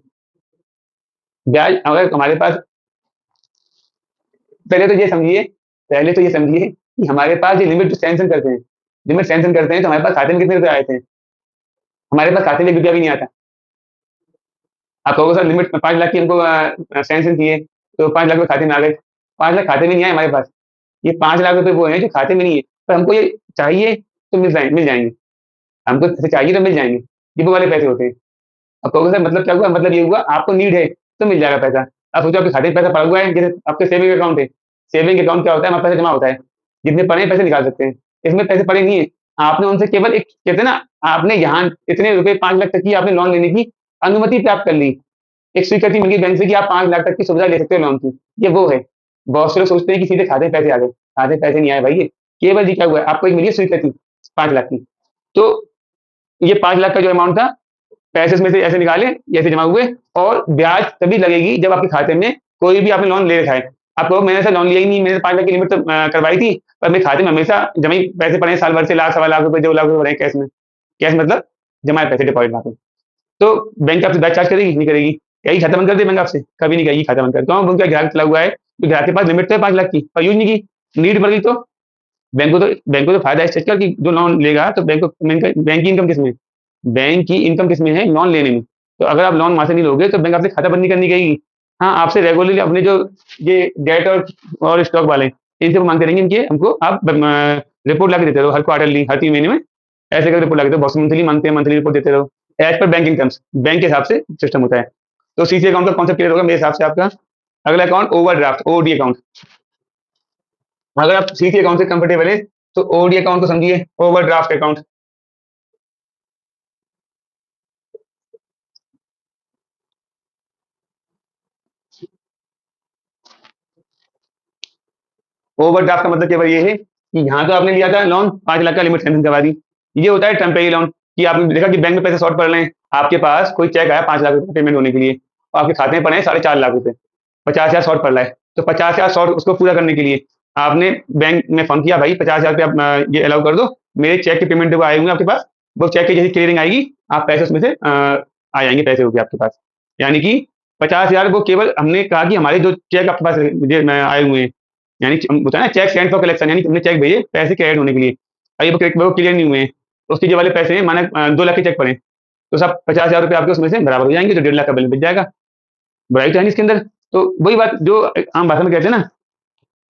ब्याज अगर हमारे पास, पहले तो ये समझिए, पहले तो ये समझिए कि हमारे पास ये लिमिट सैंक्शन करते हैं, लिमिट सैंक्शन करते हैं, तो हमारे पास खाते में कितने रुपए आए थे? हमारे पास खाते में 1 रुपया भी नहीं आता। आप कहोगे सर लिमिट 5 लाख की हमको सैंक्शन किए, तो 5 लाख रुपए खाते में आ गए। 5 लाख खाते में नहीं आए हमारे पास, ये 5 लाख रुपए वो हैं जो खाते में नहीं है, पर हमको ये चाहिए तो मिल जाएंगे, हमको ऐसे चाहिए तो मिल जाएंगे, ये वो वाले पैसे होते हैं। अब कहोगे सर मतलब क्या हुआ? मतलब ये हुआ आपको नीड है तो मिल जाएगा पैसा। अब सोचो आपके खाते में पैसा पड़ा हुआ है, जैसे आपके सेविंग अकाउंट है, सेविंग अकाउंट क्या होता है? हमारे पैसा जमा होता है, जितने पड़े हैं पैसे निकाल सकते हैं, इसमें पैसे पड़े नहीं है। आपने उनसे केवल एक कहते हैं ना, आपने यहाँ इतने रुपए 5 लाख तक की आपने लोन लेने की अनुमति प्राप्त कर ली, एक स्वीकृति मिल गई बैंक से कि आप 5 लाख तक की सुविधा ले सकते हो लोन की, ये वो है। बहुत से लोग सोचते हैं कि सीधे खाते में पैसे आ गए, खाते में पैसे नहीं आए भाई, ये केवल जी क्या हुआ है, आपको एक मिली है स्वीकृति 5 लाख की। तो ये 5 लाख का जो अमाउंट था, पैसे इसमें से ऐसे निकाले, ऐसे जमा हुए, और ब्याज तभी लगेगी जब आपके खाते में कोई भी आपने लोन ले रखा है। आप कहो मैंने ऐसा लोन लिया ही नहीं, मैंने 5 लाख की लिमिट तो करवाई थी, पर मेरे खाते में हमेशा जमा ही पैसे पड़े हैं, साल भर से लाख सवा लाख रुपए 2 लाख रुपए पड़े हैं कैश में। कैश मतलब जमा है पैसे, डिपॉजिट वहां पे। तो बैंक आपसे ब्याज चार्ज करेगी नहीं करेगी? कहीं खाता बंद कर दे बैंक आपसे? कभी नहीं कहेगी खाता बंद कर। क्यों? उनका ग्राहक चला हुआ है, तो ग्राहक के पास लिमिट तो है 5 लाख की, पर यूज नहीं की, नीड बढ़ गई, तो बैंक को तो फायदा है इस चीज का कि जो लोन लेगा तो बैंक की इनकम किसमें? बैंक की इनकम किसमें है? लोन लेने में। तो अगर आप लोन वहां से नहीं लोगे तो बैंक आपसे खाता बंद नहीं करनी कहेगी। हाँ, आपसे रेगुलरली अपने जो ये डेट और स्टॉक वाले, इनसे वो मांगते रहेंगे, इनके हमको आप रिपोर्ट ला के देते रहो, हर क्वार्टरली, हर 3 महीने में ऐसे करके रिपोर्ट ला के दो, बहुत मंथली मांगते हैं, मंथली रिपोर्ट देते रहो। As per banking terms, bank के हिसाब से सिस्टम होता है। तो सीसी अकाउंट का कॉन्सेप्ट क्लियर होगा मेरे हिसाब से आपका। अगला अकाउंट ओवरड्राफ्ट, ओडी अकाउंट। अगर आप सीसी अकाउंट से कंफर्टेबल है तो ओडी अकाउंट को समझिए, ओवरड्राफ्ट अकाउंट। ओवरड्राफ्ट का मतलब केवल ये है कि यहाँ तो आपने लिया था लोन, 5 लाख का लिमिट सैंक्शन करवा दी। ये होता है टेम्परेरी लोन, कि आपने देखा कि बैंक में पैसे शॉर्ट पड़ रहे हैं, आपके पास कोई चेक आया 5 लाख रुपए पेमेंट होने के लिए, और आपके खाते में पड़े हैं 4.5 लाख रुपए, 50 हजार शॉर्ट पड़ रहा है। तो 50 हजार शॉर्ट उसको पूरा करने के लिए आपने बैंक में फोन किया, भाई 50 हजार रुपये आप ये अलाउ कर दो, मेरे चेक के पेमेंट वो आए हुए आपके पास, वो चेक की जैसी क्लियरिंग आएगी, आप पैसे उसमें से आ जाएंगे, पैसे होंगे आपके पास। यानी कि 50 हजार वो केवल हमने कहा कि हमारे जो चेक आपके पास मुझे आए हुए हैं, यानी होता है ना चेक सेंड फॉर कलेक्शन, यानी तुमने चेक भेजे पैसे क्रेडिट होने के लिए, अभी वो क्लियर नहीं हुए हैं, तो उसके जो वाले पैसे हैं, माना 2 लाख के चेक पड़े, तो सब 50 हजार रुपये आपके उसमें से बराबर हो जाएंगे, तो 1.5 लाख का बिल बच जाएगा। बुराई तो है नहीं इसके अंदर। तो वही बात जो आम भाषा में कहते हैं ना,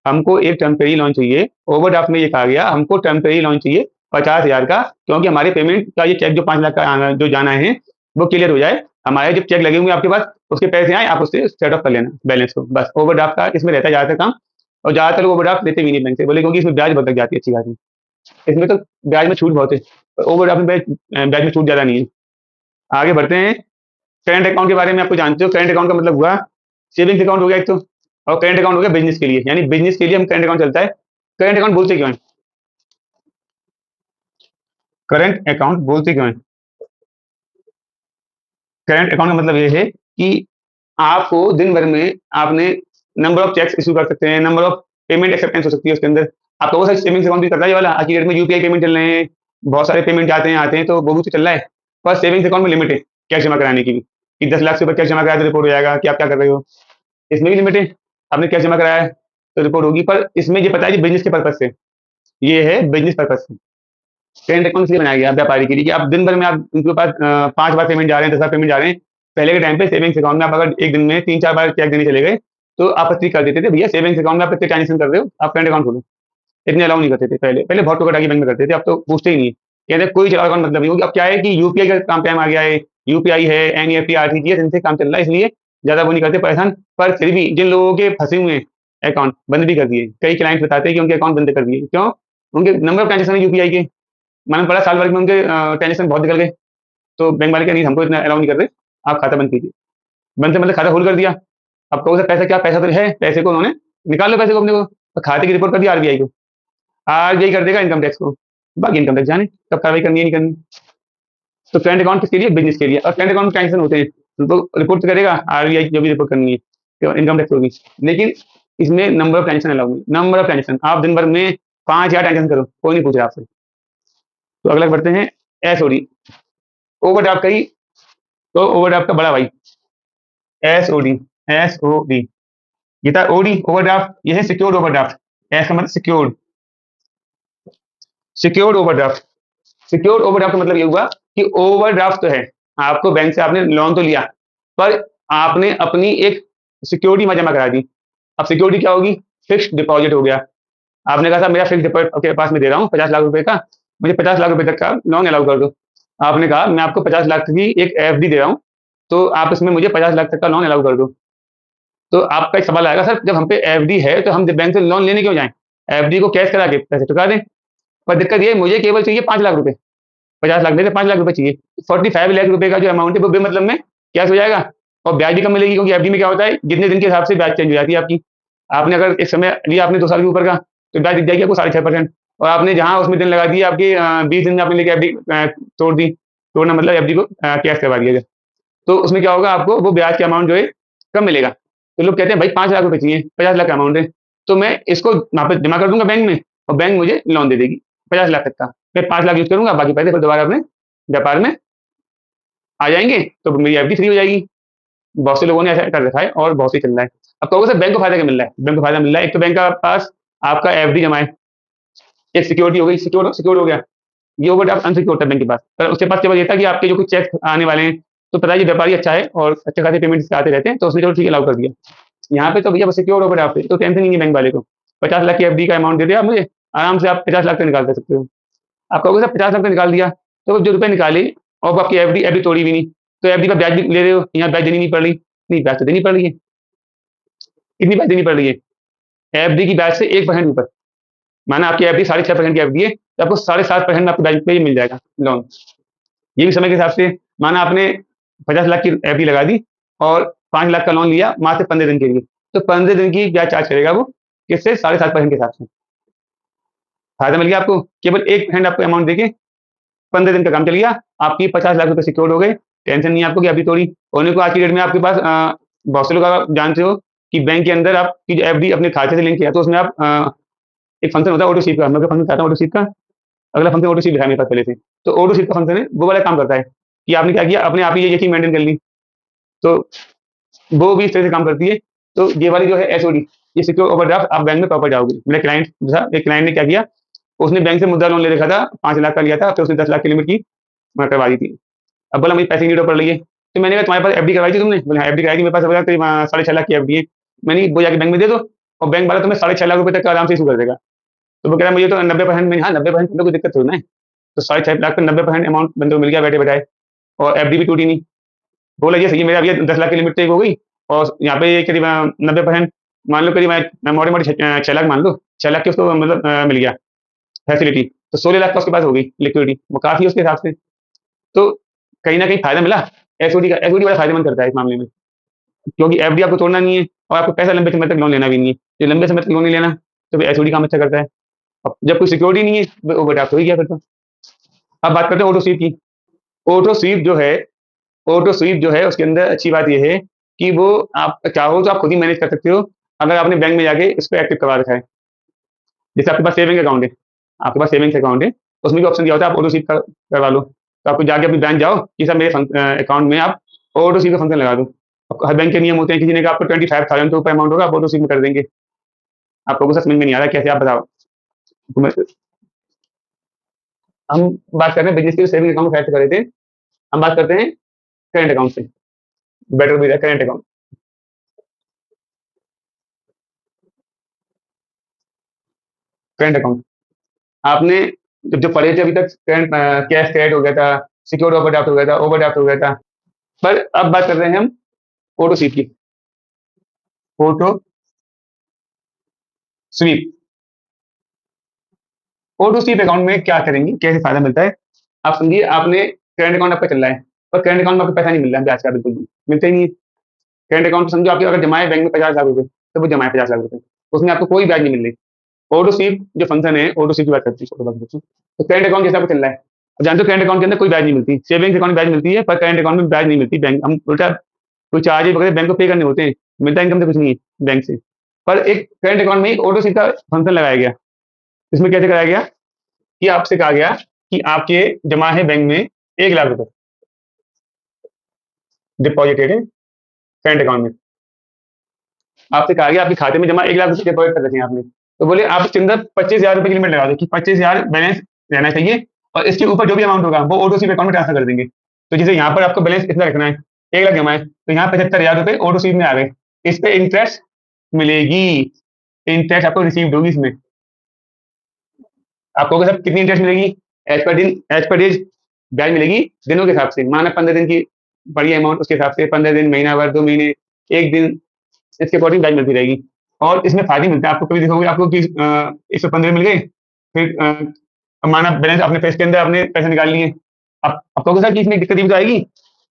हमको एक टेम्परेरी लोन चाहिए, ओवरड्राफ्ट में ये कहा गया हमको टेम्परेरी लोन चाहिए 50 हजार का, क्योंकि हमारे पेमेंट का ये चेक जो 5 लाख का जो जाना है वो क्लियर हो जाए, हमारे जब चेक लगे हुए हैं आपके पास, उसके पैसे आए, आप उससे सेट ऑफ कर लेना बैलेंस को, बस। ओवरड्राफ्ट का इसमें रहता है ज़्यादातर काम, और ज़्यादातर वो ओवरड्राफ्ट देते भी नहीं बैंक से, बोले क्योंकि इसमें ब्याज बहुत लग जाती है अच्छी खासी, इसमें तो ब्याज में छूट बहुत है, ओवरड्राफ्ट में ब्याज में छूट ज़्यादा नहीं है। आगे बढ़ते हैं। करंट अकाउंट के बारे में आपको जानते हो, करंट अकाउंट का मतलब हुआ सेविंग्स अकाउंट हो गया एक तो, और करंट अकाउंट हो गया बिजनेस के लिए, यानी बिजनेस के लिए हम करंट अकाउंट चलता है। करंट अकाउंट बोलते क्यों है? करंट अकाउंट बोलते क्यों है? करंट अकाउंट का मतलब ये है कि आपको दिन भर में आपने नंबर ऑफ चेक्स इशू कर सकते हैं, नंबर ऑफ पेमेंट एक्सेप्टेंस हो सकती है उसके अंदर, आपका वो सारी सेविंग्स अकाउंट भी करता है ये वाला। आज की डेट में यूपीआई पेमेंट चल रहे हैं, बहुत सारे पेमेंट आते हैं, तो वो भी तो चल रहा है। पर सेविंग्स अकाउंट में लिमिट है कैश जमा कराने की भी, कि 10 लाख से ऊपर कैश जमा कराया तो रिपोर्ट हो जाएगा कि आप क्या कर रहे हो, इसमें भी लिमिट है। आपने कैश जमा कराया है तो रिपोर्ट होगी, पर इसमें ये पता है कि बिजनेस के पर्पज से, ये है बिजनेस पर्पज से। करंट अकाउंट इसलिए बनाया गया व्यापारी के लिए, कि आप दिन भर में आप उनके पास 5 बार पेमेंट जा रहे हैं, 10 बार पेमेंट जा रहे हैं। पहले के टाइम पे सेविंग्स अकाउंट में आप अगर एक दिन में 3-4 बार चेक देने चले गए, तो आपत्ति कर देते थे, भैया सेविंग्स अकाउंट में आप कितने ट्रांजेक्शन कर रहे हो, आप करंट अकाउंट खोलो। इतने अलाउ नहीं करते थे पहले, पहले बहुत टोका टाकी बैंक में करते थे, अब तो पूछते ही नहीं है, कहते हैं कोई चला अकाउंट मतलब नहीं होगी। अब क्या है कि यूपीआई का काम टाइम आ गया है, यूपीआई है, एनईएफटी, आरटीजीएस, इनसे काम चल रहा है, इसलिए ज्यादा वो नहीं करते परेशान। पर फिर भी जिन लोगों के फंसे हुए अकाउंट बंद भी कर दिए, कई क्लाइंट बताते हैं कि उनके अकाउंट बंद कर दिए, क्यों? उनके नंबर ऑफ ट्रांजेक्शन है यूपीआई के, मालूम पड़ा साल भर में उनके ट्रांजेक्शन बहुत निकल गए, तो बैंक वाले क्या नहीं हमको इतना अलाउ नहीं कर रहे, आप खाता बंद कीजिए। बंद से मतलब खाता होल्ड कर दिया। अब कहो सर पैसा क्या, पैसा तो है, पैसे को उन्होंने निकाल लो पैसे को अपने को, तो खाते की रिपोर्ट कर दिया आरबीआई को, आरबीआई कर देगा इनकम टैक्स को, बाकी इनकम टैक्स जाने कब कार्रवाई करनी है नहीं करनी। तो करंट अकाउंट किसके लिए? बिजनेस के लिए। और करंट अकाउंट में ट्रांजेक्शन होते हैं, तो रिपोर्ट करेगा आरबीआई, जो भी रिपोर्ट करनी है तो इनकम टैक्स होगी। लेकिन इसमें नंबर ऑफ ट्रांजेक्शन अलाउ नहीं, नंबर ऑफ ट्रांजेक्शन आप दिन भर में 5 हजार ट्रांजेक्शन करो, कोई नहीं पूछ रहा आपसे। तो अगला बढ़ते हैं एसओडी, ओवरड्राफ्ट का ही, तो ओवरड्राफ्ट का बड़ा भाई एसओडी, एसओडी। ये था ओडी ओवरड्राफ्ट, ये है सिक्योर्ड ओवरड्राफ्ट। एस का मतलब secured, secured overdraft. Secured overdraft का मतलब ये हुआ कि ओवरड्राफ्ट तो है, आपको बैंक से आपने लोन तो लिया, पर आपने अपनी एक सिक्योरिटी जमा करा दी। अब सिक्योरिटी क्या होगी? फिक्स्ड डिपॉजिट हो गया। आपने कहा था मेरा फिक्स्ड डिपॉजिट के पास में दे रहा हूँ 50 लाख रुपए का, मुझे 50 लाख रुपए तक का लोन अलाउ कर दो। आपने कहा मैं आपको 50 लाख की एक एफडी दे रहा हूँ, तो आप इसमें मुझे 50 लाख तक का लोन अलाउ कर दो। तो आपका एक सवाल आएगा, सर जब हम पे एफडी है तो हम बैंक से लोन लेने क्यों जाएं? एफडी को कैश करा के पैसे चुका दें। पर दिक्कत ये है, मुझे केवल चाहिए 5 लाख रुपए, 50 लाख में से 5 लाख रुपए चाहिए, 45 लाख रुपए का जो अमाउंट है वो बेमतलब में कैश हो जाएगा, और ब्याज भी कम मिलेगी, क्योंकि एफडी में क्या होता है जितने दिन के हिसाब से ब्याज चेंज हो जाती है आपकी। आपने अगर एक समय लिया आपने 2 साल के ऊपर का, तो ब्याज दिख जाएगी आपको 6.5%, और आपने जहाँ उसमें दिन लगा दिए आपके 20 दिन में आपने लेके एफडी तोड़ दी, तोड़ना मतलब एफडी को कैश करवा दिया जाए, तो उसमें क्या होगा, आपको वो ब्याज का अमाउंट जो है कम मिलेगा। तो लोग कहते हैं भाई 5 लाख रुपए चाहिए, 50 लाख का अमाउंट है, तो मैं इसको वहाँ पे जमा कर दूंगा बैंक में, और बैंक मुझे लोन दे देगी 50 लाख तक का, मैं 5 लाख यूज करूंगा, बाकी पैसे फिर दोबारा अपने व्यापार में आ जाएंगे, तो मेरी एफडी फ्री हो जाएगी। बहुत से लोगों ने ऐसा कर रखा है और बहुत से चल रहा है। अब कहोगे सर बैंक को फायदा क्या मिल रहा है? बैंक को फायदा मिल रहा है, एक तो बैंक का पास आपका एफडी जमा है, एक सिक्योरिटी हो गई, सिक्योर सिक्योर हो गया। ये ओवरड्राफ्ट अनसिक्योर्ड था बैंक के पास, पर उसके पास केवल ये था कि आपके जो कुछ चेक आने वाले हैं, तो पता है ये व्यापारी अच्छा है और अच्छे खासे पेमेंट आते रहते हैं, तो उसने चलो ठीक अलाउ कर दिया। यहाँ पे तो भैया सिक्योर ओवरड्राफ्ट है, तो टेंशन ही नहीं बैंक वाले को। 50 लाख की एफडी का अमाउंट दे दिया आप मुझे, आराम से आप 50 लाख तक निकाल सकते हो। आप कहोगे सर 50 लाख तक निकाल दिया, तो जो रुपए निकाले और वो आपकी एफडी एफडी तोड़ी भी नहीं, तो एफडी का ब्याज भी ले रहे हो, यहाँ ब्याज देनी नहीं पड़ रही, नहीं ब्याज तो देनी पड़ रही है, कितनी ब्याज देनी पड़ रही है, एफडी की ब्याज से 1% ऊपर, माना आपकी एफडी 6.5% की एफडी है, तो आपको 7.5% में आपको ब्याज पे मिल जाएगा लोन। ये भी समय के हिसाब से, माना आपने 50 लाख की एफडी लगा दी और 5 लाख का लोन लिया मात्र 15 दिन के लिए, तो 15 दिन की ब्याज चार्ज करेगा वो, किससे, 7.5% के हिसाब से। फायदा मिल गया आपको, केवल 1% आपको अमाउंट देके 15 दिन का काम चल गया, आपकी 50 लाख रुपए सिक्योर हो गए, टेंशन नहीं है आपको कि अभी थोड़ी होने को। आज की डेट में आपके पास बहुत से लोग आप जानते हो कि बैंक के अंदर आपकी जो एफडी अपने खाते से लिंक किया, तो उसमें आप एक फंक्शन होता है ऑटो स्वीप का, मैं फंक्शन चाहता हूँ ऑटो स्वीप का, अगला फंक्शन ऑटो स्वीप है मेरे पास पहले से, तो ऑटो स्वीप का फंक्शन है, वो वाला काम करता है कि आपने क्या किया, अपने आप ही ये चीज मेंटेन कर ली, तो वो भी इस तरह से काम करती है। तो ये वाली जो है एसओडी, ये सिक्योर ओवरड्राफ्ट, आप बैंक में प्रॉपर जाओगे। मेरे क्लाइंट था, एक क्लाइंट ने क्या किया, उसने बैंक से मुद्रा लोन ले रखा था, 5 लाख का लिया था, फिर उसने 10 लाख की लिमिट की करवा दी थी। अब बोला मुझे पैसे की नीड पड़ रही है, तो मैंने कहा तुम्हारे पास एफडी करवाई थी तुमने, बोले हाँ एफडी कराई थी, मेरे पास करीब 6.5 लाख की एफडी है। मैंने वो जाके बैंक में दे दो, और बैंक वाला तुम्हें 6.5 लाख रुपए तक का आराम से इशू कर देगा। तो वो कह रहा मुझे तो 90%, में हाँ 90% कोई दिक्कत थोड़ी ना है, तो 6.5 लाख का 90% अमाउंट बंदे को मिल गया बैठे बैठाए, और एफडी भी टूटी नहीं। बोला ये सही है, मेरा अभी 10 लाख की लिमिट तक हो गई, और यहाँ पे ये करीब 90%, मान लो करीब मोटे मोटे 6 लाख मान लो, 6 लाख की उसको मतलब मिल गया फैसिलिटी, तो 16 लाख का उसके पास हो गई लिक्विडिटी, वो काफी है उसके हिसाब से। तो कहीं ना कहीं फायदा मिला, एसओडी का, एसओडी बड़ा फायदेमंद करता है इस मामले में, क्योंकि एफडी आपको तोड़ना नहीं है, और आपको पैसा लंबे समय तक लोन लेना भी नहीं है, जो लंबे समय तक लोन नहीं लेना, तो एसओडी काम अच्छा करता है। अब जब कोई सिक्योरिटी नहीं है, वो बेटा तो ही क्या करता। अब बात करते हैं ऑटो स्वीप की। ऑटो स्वीप जो है, ऑटो स्वीप जो है उसके अंदर अच्छी बात यह है कि वो आप चाहो तो आप खुद ही मैनेज कर सकते हो, अगर आपने बैंक में जाके इसको एक्टिव करवा रखा है। जैसे आपके पास सेविंग अकाउंट है, आपके पास सेविंग्स अकाउंट है, उसमें भी ऑप्शन दिया होता है आप ऑटो स्वीप करवा लो, तो आपको जाके अपनी बैंक जाओ कि सर मेरे अकाउंट में आप ऑटो स्वीप का फंक्शन लगा दो। हर बैंक के नियम होते हैं, किसी ने कहा आपको 25,000 के ऊपर अमाउंट होगा आप ऑटो स्वीप में कर देंगे। आप लोगों को समझ में नहीं आ रहा कैसे, आप बताओ। हम बात कर रहे हैं बिजनेस के सेविंग अकाउंट कर रहे थे, हम बात करते हैं करेंट अकाउंट से, बेटर भी करेंट अकाउंट। करेंट अकाउंट आपने जो पढ़े थे अभी तक, करंट कैश क्रेडिट हो गया था, सिक्योर्ड ओवरड्राफ्ट हो गया था, ओवरड्राफ्ट हो गया था, पर अब बात कर रहे हैं हम ऑटो स्वीप की। Auto SVEEP, auto SVEEP account में क्या करेंगे, कैसे फायदा मिलता है। आप समझिए आपने करंट अकाउंट आपका चल रहा है, पर करंट अकाउंट में आपको पैसा नहीं मिल रहा है, ब्याज का बिल्कुल भी मिलता ही नहीं है। करंट अकाउंट समझो आपके अगर जमा है बैंक में 50 लाख रुपए, तो वो जमा है 50 लाख रुपए, उसमें आपको कोई ब्याज नहीं मिल रही। ऑटो स्वीप जो फंक्शन है, ऑटो स्वीप की बात करती है, तो करंट अकाउंट जैसा आपको चल रहा है, अब जानते हो करंट अकाउंट के अंदर कोई ब्याज नहीं मिलती, सेविंग्स अकाउंट में ब्याज मिलती है, पर करंट अकाउंट में ब्याज नहीं मिलती। बैंक हम उल्टा कोई चार्जेज वगैरह बैंक को पे करने होते हैं, मिलता इनकम से कुछ नहीं है बैंक से। पर एक करंट अकाउंट में एक ऑटो स्वीप का फंक्शन लगाया गया, इसमें कैसे कराया गया कि आपसे कहा गया कि आपके जमा है बैंक में 1 लाख रुपए, डिपॉजिटेड है करंट अकाउंट में, आपसे कहा गया आपके खाते में जमा 1 लाख रुपए डिपॉजिट कर रखे हैं आपने, तो बोले आप इसके अंदर 25,000 रुपए की लिमिट लगा दो कि 25,000 बैलेंस रहना चाहिए, और इसके ऊपर जो भी अमाउंट होगा वो ऑटो स्वीप अकाउंट में ट्रांसफर कर देंगे। तो जैसे यहाँ पर आपको बैलेंस इतना रखना है, 1 लाख जमा है, तो यहाँ 75,000 रुपए ऑटो स्वीप में आ गए, इस पे इंटरेस्ट मिलेगी, इंटरेस्ट आपको रिसीव होगी इसमें। आपको सर कितनी इंटरेस्ट मिलेगी, एज पर दिन, एज पर डेज ब्याज मिलेगी दिनों के हिसाब से, माना 15 दिन की बड़ी अमाउंट उसके हिसाब से, 15 दिन, महीना भर, 2 महीने, एक दिन, इसके अकॉर्डिंग ब्याज मिलती रहेगी। और इसमें फायदे मिलते हैं आपको, कभी देखोगे आपको कि 115 मिल गए, फिर माना बैलेंस अपने फेस के अंदर आपने पैसे निकाल लिए, अब कहोगे सर कि इसमें दिक्कत भी तो आएगी,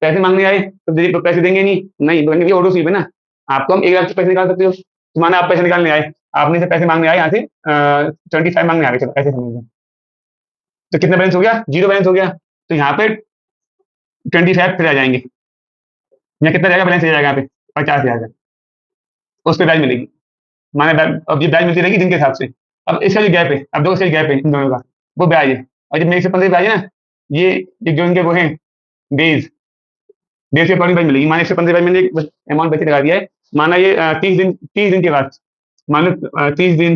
पैसे मांगने आए तो पैसे देंगे नहीं, नहीं बोलेंगे ऑटो स्वीप है ना, आपको हम 1 लाख के पैसे निकाल सकते हो, तो माना आप पैसे निकालने आए, आपने से पैसे मांगने आए यहाँ से 25 मांगने आ गए, चलो ऐसे समझ लो, तो कितना बैलेंस हो गया, जीरो बैलेंस हो गया, तो यहाँ पे 25 फिर आ जाएंगे, यहाँ कितना जाएगा बैलेंस, जाएगा यहाँ पे 50,000, उस पर ब्याज मिलेगी, माना अब ये ब्याज मिलती रहेगी दिन के हिसाब से। अब इसका जो गैप है, अब दो इसका गैप है इन दोनों का, वो ब्याज है, और जब मेरे से 15 ब्याज है ना, ये जो इनके वो है डेज, डेज के अकॉर्डिंग ब्याज मिलेगी, माना 115 ब्याज मैंने अमाउंट बच्चे लगा दिया है, माना ये 30 दिन के बाद, मान लो 30 दिन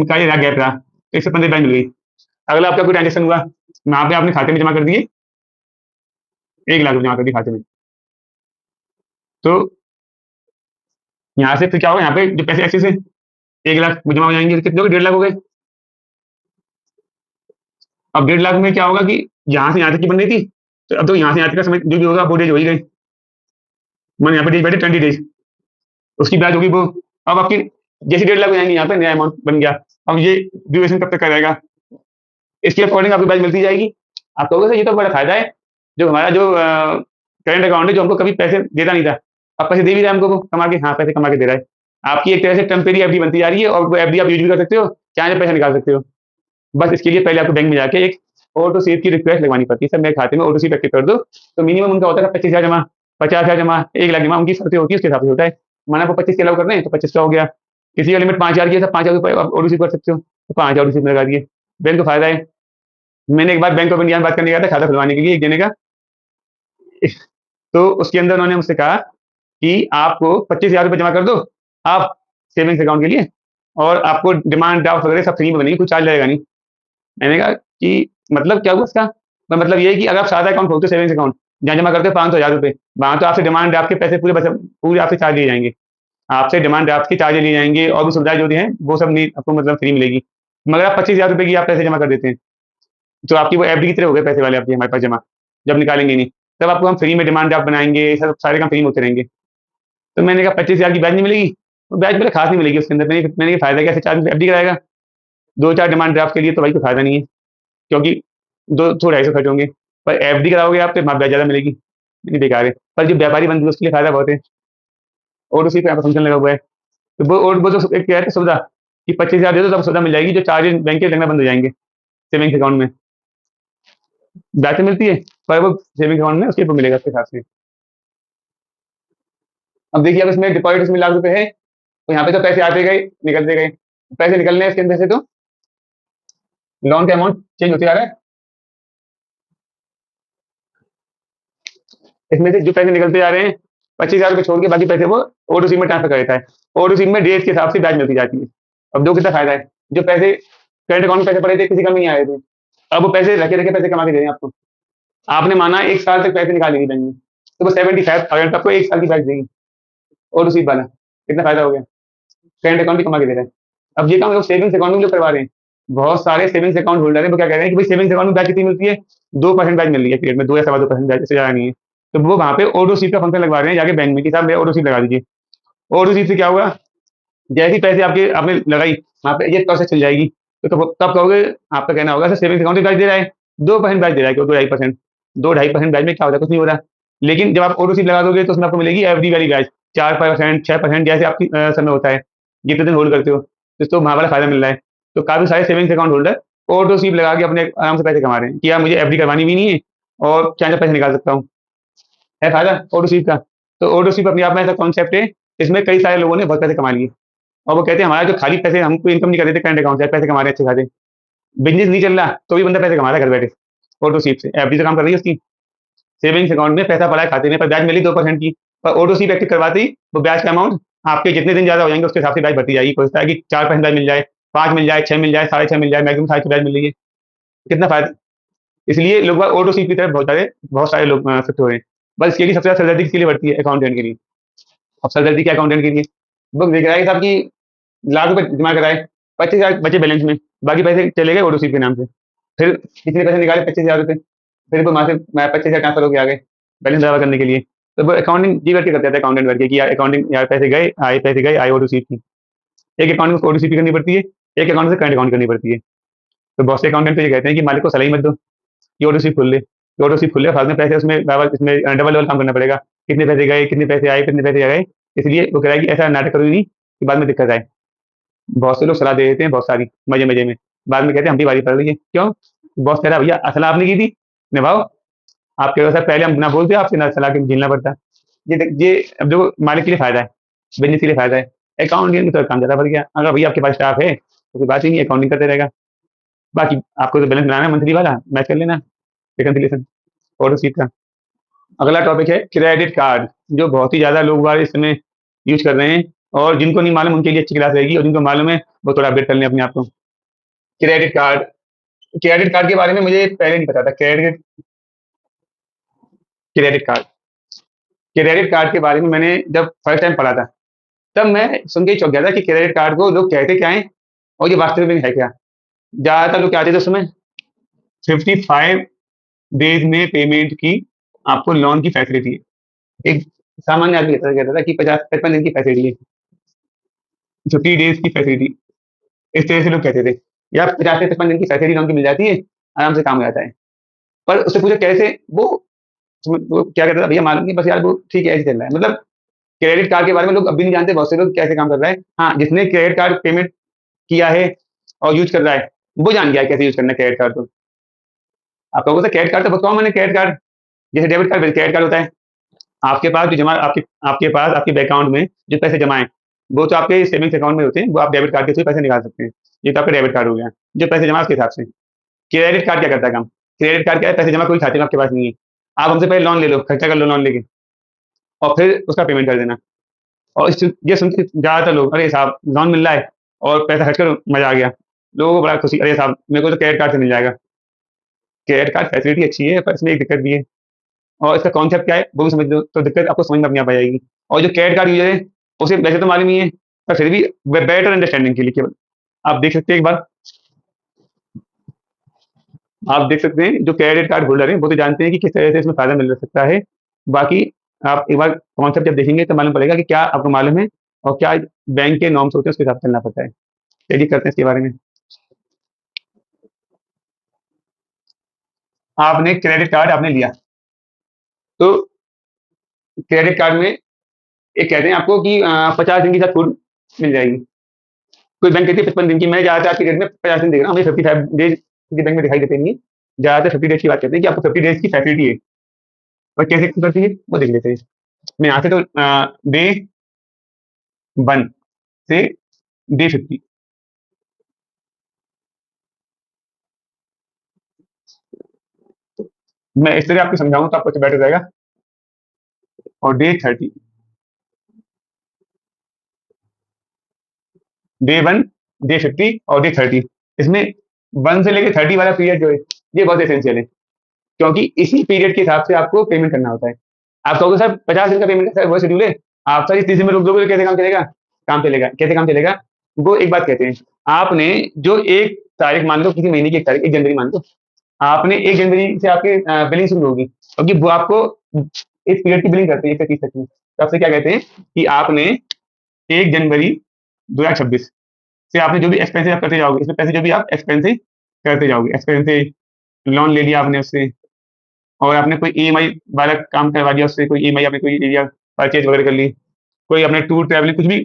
का ये गैप रहा, 115 ब्याज मिल गई। अगला आपका कोई ट्रांजेक्शन हुआ, वहां पे आपने खाते में जमा कर दिए 1 लाख रुपए, जमा कर दिए खाते में, तो यहाँ से फिर क्या होगा, यहाँ पे जो पैसे एक्सेस है 1 लाख जमा हो जाएंगे, कितने हो गए, 1.5 लाख हो गए। अब 1.5 लाख में क्या होगा कि यहाँ से यहाँ तक की बन रही थी, तो अब तो यहाँ से यहाँ तक का समय जो भी होगा वो डेज हो ही गई। मैंने यहाँ पे डेज बैठे 20 डेज, उसकी ब्याज होगी वो। अब आपकी जैसी 1.5 लाख हो जाएंगी, यहाँ पे नया अमाउंट बन गया। अब ये ड्यूरेशन कब तक का रहेगा, इसके अकॉर्डिंग आपको ब्याज मिलती जाएगी। आप कहोगे सर ये तो बड़ा फायदा है, जो हमारा जो करंट अकाउंट है जो हमको कभी पैसे देता नहीं था, अब पैसे दे भी रहा है हमको वो कमा के, हाँ पैसे कमा के दे रहा है। आपकी एक तरह से टेम्परेरी एफडी बनती जा रही है, और वो एफडी आप यूज भी कर सकते हो, चाहे पैसे निकाल सकते हो। बस इसके लिए पहले आपको बैंक में जाके एक ऑटो स्वीप की रिक्वेस्ट लगवानी पड़ती है, सर मेरे खाते में ऑटो स्वीप एक्टिव कर दो। तो मिनिमम उनका होता है 25,000 जमा, 50,000 जमा, 1 लाख जमा, उनकी शर्तें होती है, उसके हिसाब से होता है। माना आपको 25 के अलाउ कर रहे हैं तो 25 का हो गया, किसी का लिमिट 5,000 की है, सब 5,000 रुपये आप ऑटो स्वीप कर सकते हो, तो 5,000 ऑटो स्वीप में लगा दिए। बैंक को फायदा है। मैंने एक बार बैंक ऑफ इंडिया में बात करने गया था खाता खुलवाने के लिए एक जने का, तो उसके अंदर उन्होंने मुझसे कहा कि आपको 25,000 रुपये जमा कर दो आप सेविंग्स अकाउंट के लिए, और आपको डिमांड ड्राफ्ट वगैरह सब फ्री में बनेगी, कुछ चार्ज लगेगा नहीं। मैंने कहा कि मतलब क्या हुआ इसका, तो मतलब ये है कि अगर आप सादा अकाउंट खोलते हो सेविंग्स अकाउंट, जहाँ जमा करते हो 500,000 रुपये, वहाँ तो आपसे डिमांड ड्राफ्ट के पैसे पूरे आपसे चार्ज लिए जाएंगे, आपसे डिमांड ड्राफ्ट के चार्ज लिए जाएंगे, और भी सुविधाएं जो भी हैं वो सब नहीं आपको मतलब फ्री मिलेगी। मगर आप 25,000 रुपये की आप पैसे जमा कर देते हैं, तो आपकी वो एफडी की तरह हो गए पैसे वाले आपके हमारे पास जमा, जब निकालेंगे नहीं तब आपको हम फ्री में डिमांड ड्राफ्ट बनाएंगे, सब सारे काम फ्री में होते रहेंगे। तो मैंने कहा 25,000 की ब्याज नहीं मिलेगी, तो ब्याज मेरे खास नहीं मिलेगी उसके अंदर। मैंने फायदा क्या, चार्ज एफडी कराएगा, 2-4 डिमांड ड्राफ्ट के लिए तो भाई कोई फायदा नहीं है, क्योंकि 200-250 खर्च होंगे। पर एफडी कराओगे आप तो ब्याज ज़्यादा मिलेगी, नहीं बेकार है। पर जो व्यापारी बंद उसके लिए फायदा बहुत है, और उसी पे यहाँ पे फंक्शन लगा हुआ है। तो वो तो एक क्या है सुविधा कि 25,000 दे दो तब सुविधा मिल जाएगी, जो चार्जेस बैंक के लगना बंद हो जाएंगे सेविंग्स अकाउंट में। ब्याज तो मिलती है, पर वो सेविंग अकाउंट में उसके ऊपर मिलेगा उसके हिसाब से। अब देखिए, अब इसमें डिपॉजिट इसमें लाख रुपए है, तो यहाँ पे तो पैसे आते गए निकलते गए, पैसे निकलने हैं इसके अंदर से, तो लोन का अमाउंट चेंज होते जा रहा है। इसमें से जो पैसे निकलते जा रहे हैं 25,000 रुपये छोड़ के बाकी पैसे वो ऑटो सिम में ट्रांसफर कर देता है, ऑटो सिम में डेज के हिसाब से ब्याज मिलती जाती है। अब दो कितना फायदा है, जो पैसे करंट अकाउंट में पैसे पड़े थे किसी का नहीं आए थे, अब वो पैसे रखे रखे पैसे कमा के दे रहे हैं आपको। आपने माना 1 साल तक पैसे निकाल लिए बैंक में, तो वो 75,000 आपको 1 साल की ब्याज देगी ऑटो सिम वाला। कितना फायदा हो गया, करंट अकाउंट भी कमा के दे रहे हैं। अब ये काम लोग सेविंग्स अकाउंट में लोग करवा रहे हैं, बहुत सारे सेविंग्स अकाउंट होल्डर है, वो क्या कह रहे हैं कि भाई सेविंग्स अकाउंट में ब्याज कितनी मिलती है, 2% ब्याज मिल रही है पीरियड में, 2 या 2.25% ब्याज से ज्यादा नहीं है। तो वो वहाँ पे ऑटो सीप का फंक्शन लगवा रहे हैं जाके बैंक में कि साहब ऑटो सीप लगा दीजिए। ऑटो सीप से क्या होगा, जैसे ही पैसे आपके आपने लगाई वहाँ पे ये प्रोसेस चल जाएगी, तो तब कहोगे, आपका कहना होगा सर सेविंग्स अकाउंट में ब्याज दे रहा है, 2% ब्याज दे रहा है, क्यों 2-2.5%, 2-2.5% ब्याज में क्या होता है, कुछ नहीं हो रहा। लेकिन जब आप ऑटो सीप लगा दोगे तो उसमें आपको मिलेगी एफडी वाली ब्याज, 4%, 6%, जैसे आपकी समय होता है, जितने दिन होल्ड करते हो, तो वहाँ वाला फायदा मिल रहा है। तो काफी सारे सेविंग्स अकाउंट होल्डर ऑटो सीप लगा के अपने आराम से पैसे कमा रहे हैं कि यार मुझे एफडी करवानी भी नहीं है, और चाहे पैसे निकाल सकता हूँ, है फायदा ऑटो सीप का। तो ऑटो सीप अपने आप में ऐसा कॉन्सेप्ट है, इसमें कई सारे लोगों ने बहुत पैसे कमा लिए, और वो कहते हैं हमारा जो खाली पैसे हमको इनकम नहीं कर देते करंट अकाउंट से, पैसे कमा रहे हैं अच्छे खासे, बिजनेस नहीं चल रहा तो भी बंदा पैसे कमा रहा है घर बैठे, ऑटो सीप से एफडी से काम कर रही है उसकी, सेविंग्स अकाउंट में पैसा पड़ा है खाते में, पर ब्याज मिली 2% की, पर ऑटो सीप एक्टिव करवाते ही वो ब्याज का अमाउंट आपके जितने दिन ज्यादा हो जाएंगे उसके हिसाब से ब्याज बढ़ती जाएगी। कोई है कि 4% ब्याज मिल जाए, 5 मिल जाए, 6 मिल जाए, 6.5 मिल जाए, मैक्सिमम 7 ब्याज मिल रही है, कितना फायदा। इसलिए लोग ऑटो सीप की तरफ बहुत सारे लोग शिफ्ट हो रहे हैं। बस इसके लिए सबसे ज्यादा सरदर्दी किसके लिए बढ़ती है, अकाउंटेंट के लिए। अब सरदर्दी क्या अकाउंटेंट के लिए, बुक देख रहा है साहब की लाख रुपए जमा कराए, 25,000 बचे बैलेंस में, बाकी पैसे चले गए ऑटो सीप के नाम से। फिर किसी ने पैसे निकाले 25,000 रुपये, फिर वो वहाँ से 25,000 ट्रांसफर होकर आ गए बैलेंस जमा करने के लिए। तो वो अकाउंटिंग जी करके करते थे अकाउंटेंट करके कि यार अकाउंटिंग, यार पैसे गए आए ऑटो सीप की। एक अकाउंट में ऑटो सीप करनी पड़ती है, एक अकाउंट से करंट अकाउंट करनी पड़ती है। तो बहुत से अकाउंटेंट तो ये कहते हैं कि मालिक को सलाह ही मत दो कि ऑटो सीप खुल ले, कि ऑटो सीप खुल ले, फालतू में पैसे उसमें इसमें डबल डबल काम करना पड़ेगा, कितने पैसे गए, कितने पैसे आए, कितने पैसे आ गए। इसलिए वो कह रहा है कि ऐसा नाटक करो नहीं कि बाद में दिक्कत आए। बहुत से लोग सलाह दे देते हैं बहुत सारी मजे मजे में, बाद में कहते हैं हम भी बारी पड़ रही है, क्यों, बॉस कह रहा भैया असल आपने की थी, निभाओ। आप कह रहे हो सर पहले हम ना बोलते आपसे ना सलाह के झेलना पड़ता। ये अब देखो मालिक के लिए फायदा है, बिजनेस के लिए फायदा है, अकाउंटिंग में तो काम ज्यादा बढ़ गया। अगर भैया आपके पास स्टाफ है तो कोई बात ही नहीं, अकाउंटिंग करते रहेगा, बाकी आपको तो बैलेंस बनाना है मंथली वाला, मैच कर लेना रिकन्सिलिएशन ऑटो सीट का। अगला टॉपिक है क्रेडिट कार्ड, जो बहुत ही ज्यादा लोग बार इस समय यूज कर रहे हैं, और जिनको नहीं मालूम उनके लिए अच्छी क्लास रहेगी, और जिनको मालूम है वो थोड़ा अपडेट कर लें अपने आप को। क्रेडिट कार्ड, क्रेडिट कार्ड के बारे में मुझे पहले नहीं पता था। क्रेडिट कार्ड क्रेडिट कार्ड के बारे में मैंने जब फर्स्ट टाइम पढ़ा था, तब मैं सुन के ही चौंक गया था कि क्रेडिट कार्ड को लोग कहते क्या है और ये वास्तविक में है क्या। ज्यादातर लोग क्या थे उसमें 55 डेज में पेमेंट की आपको लोन की फैसिलिटी है। एक सामान्य आदमी कहता था कि 50-55 दिन की फैसिलिटी है, 50 डेज की फैसिलिटी, इस तरह से लोग कहते थे। या 50 से 55 दिन की फैसिलिटी लोन की मिल जाती है, आराम से काम हो जाता है। पर उससे पूछा कैसे? वो क्या कहता था, भैया मालूम नहीं, बस यार वो ठीक है, ऐसे चल रहा है। मतलब क्रेडिट कार्ड के बारे में लोग अब भी नहीं जानते, बहुत से लोग कैसे काम कर रहा है। हाँ, जिसने क्रेडिट कार्ड पेमेंट किया है और यूज कर रहा है, वो जान गया है कैसे यूज करना है क्रेडिट कार्ड को। आप कहोगे सर क्रेडिट कार्ड तो बहुत कॉमन है, क्रेडिट कार्ड जैसे डेबिट कार्ड, क्रेडिट कार्ड होता है। आपके पास जो जमा आपके आपके पास आपके बैंक अकाउंट में जो पैसे जमा है, वो तो आपके सेविंग्स अकाउंट में होते हैं, वो आप डेबिट कार्ड के थ्रू पैसे निकाल सकते हैं। ये तो आपका डेबिट कार्ड हो गया, जो पैसे जमा है उसके हिसाब से। क्रेडिट कार्ड क्या करता है काम? क्रेडिट कार्ड क्या है, पैसे जमा कोई खाते में आपके पास नहीं है, आप हमसे पहले लोन ले लो, खर्चा कर लो लोन लेके, और फिर उसका पेमेंट कर देना। और ये सुन के ज़्यादातर लोग, अरे साहब लोन मिल रहा है और पैसा खर्च कर मजा आ गया, लोगों को बड़ा खुशी, अरे साहब मेरे को तो क्रेडिट कार्ड से मिल जाएगा। क्रेडिट कार्ड फैसिलिटी अच्छी है, पर इसमें एक दिक्कत भी है, और इसका कॉन्सेप्ट क्या है वो भी समझ लो तो दिक्कत आपको समझ में अपने आप आ जाएगी। और जो क्रेडिट कार्ड यूजर है, उसे वैसे तो मालूम ही है, पर फिर भी बेटर अंडरस्टैंडिंग के लिए केवल आप देख सकते हैं एक बार, आप देख सकते हैं जो क्रेडिट कार्ड होल्डर है वो तो जानते हैं कि किस तरह से इसमें फायदा मिल सकता है। बाकी आप एक बार कॉन्सेप्ट जब देखेंगे तो मालूम पड़ेगा कि क्या आपको मालूम है और क्या बैंक के नॉर्म्स होते हैं उसके हिसाब से चलना पड़ता है। चलिए करते हैं इसके बारे में। आपने क्रेडिट कार्ड आपने लिया, तो क्रेडिट कार्ड में एक कहते हैं आपको कि 50 दिन की साथ छूट मिल जाएगी। कोई बैंक कहती है 55 दिन की, मैं ज़्यादातर आज की डेट में 50 दिन देख रहा हूँ, हमें 55 डेज किसी बैंक में दिखाई देते नहीं है, ज़्यादातर 50 डेज की बात करते हैं कि आपको 50 डेज की फैसिलिटी है। और कैसे काम करती है वो देख लेते हैं। मैं यहाँ से तो डे 1 से डे 50, मैं इस तरह आपको समझाऊँ तो आपको बेटर रहेगा। और डे 30, डे 1, डे 50 और डे 30, इसमें 1 से लेकर 30 वाला पीरियड जो है ये बहुत एसेंशियल है, क्योंकि इसी पीरियड के हिसाब से आपको पेमेंट करना होता है। आप कहोगे सर 50 दिन का पेमेंट है, सर वो शेड्यूल है, आप सर इस 30 दिन में रोक दोगे तो कैसे काम चलेगा? काम चलेगा, कैसे काम चलेगा? वो एक बात कहते हैं, आपने जो एक तारीख मान लो, किसी महीने की एक तारीख 1 जनवरी मान लो, आपने 1 जनवरी से आपकी बिलिंग शुरू होगी, क्योंकि वो आपको इस पीरियड की बिलिंग करते हैं 1 से 30 तक की। तो आपसे क्या कहते हैं कि आपने 1 जनवरी 2026 से आपने जो भी एक्सपेंसेस आप करते जाओगे, इसमें पैसे जो भी आप एक्सपेंसेस करते जाओगे, एक्सपेंसेस लोन ले लिया आपने उससे, और आपने कोई ईएमआई वाला काम करवा दिया उससे, कोई ईएमआई आपने कोई लिया, परचेज वगैरह कर ली, कोई आपने टूर ट्रैवलिंग कुछ भी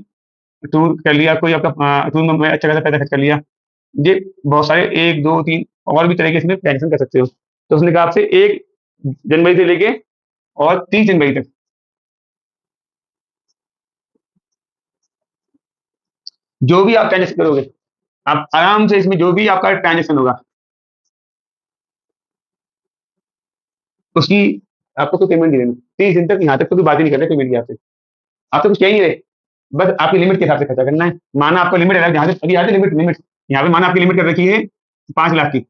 टूर कर लिया, कोई आपका टूर में अच्छा खासा पैसा खर्च कर लिया। ये बहुत सारे 1, 2, 3 और भी तरह के इसमें ट्रांजेक्शन कर सकते हो। तो उसने कहा आपसे 1 जनवरी से लेके और 30 जनवरी तक जो भी आप ट्रांजेक्शन करोगे, आप आराम से इसमें जो भी आपका ट्रांजेक्शन होगा उसकी आपको कोई पेमेंट नहीं देना। 30 दिन तक, यहाँ तक तो कोई बात ही नहीं कर रहे पेमेंट की आपसे, आप तो कुछ कह ही नहीं रहे, बस आपकी लिमिट के हिसाब से खर्चा करना है। माना आपका लिमिट है, यहाँ से अभी यहाँ से लिमिट लिमिट यहाँ पे माना आपकी लिमिट कर रखी है 5 लाख की,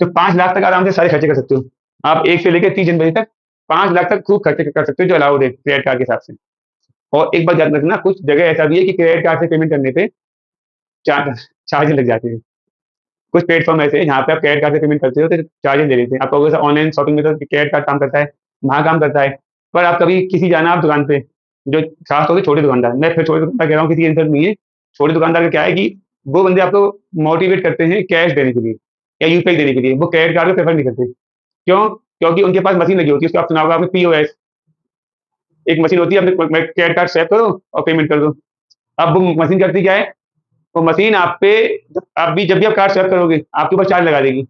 तो 5 लाख तक आराम से सारे खर्चे कर सकते हो। आप 1 से लेकर 30 जनवरी तक 5 लाख तक खूब खर्चे कर सकते हो, जो अलाउड है क्रेडिट कार्ड के हिसाब से। और एक बात याद रखना, कुछ जगह ऐसा भी है कि क्रेडिट कार्ड से पेमेंट करने पे चार्ज लग जाते हैं। कुछ प्लेटफॉर्म ऐसे हैं जहाँ पे आप क्रेडिट कार्ड से पेमेंट करते हो तो चार्जेस ले लेते हैं। आप कहोगे ऑनलाइन शॉपिंग में तो क्रेडिट कार्ड काम करता है, वहाँ काम करता है, पर आप कभी किसी जाना आप दुकान पे, जो खास तौर से छोटे दुकानदार, मैं फिर छोटे दुकानदार कह रहा हूँ, किसी इंसल्ट नहीं है। छोटे दुकानदार का क्या है कि वो बंदे आपको मोटिवेट करते हैं कैश देने के लिए या यूपीआई देने के लिए, वो क्रेडिट कार्ड को प्रेफर नहीं करते। क्यों? क्योंकि उनके पास मशीन लगी होती है, उसको आप सुना होगा आपने, पीओएस, एक मशीन होती है, अपने क्रेडिट कार्ड स्वैप करो और पेमेंट कर दो। अब वो मशीन करती क्या है, वो मशीन आप पे, जब भी आप कार्ड स्वैप करोगे आपके ऊपर चार्ज लगा देगी।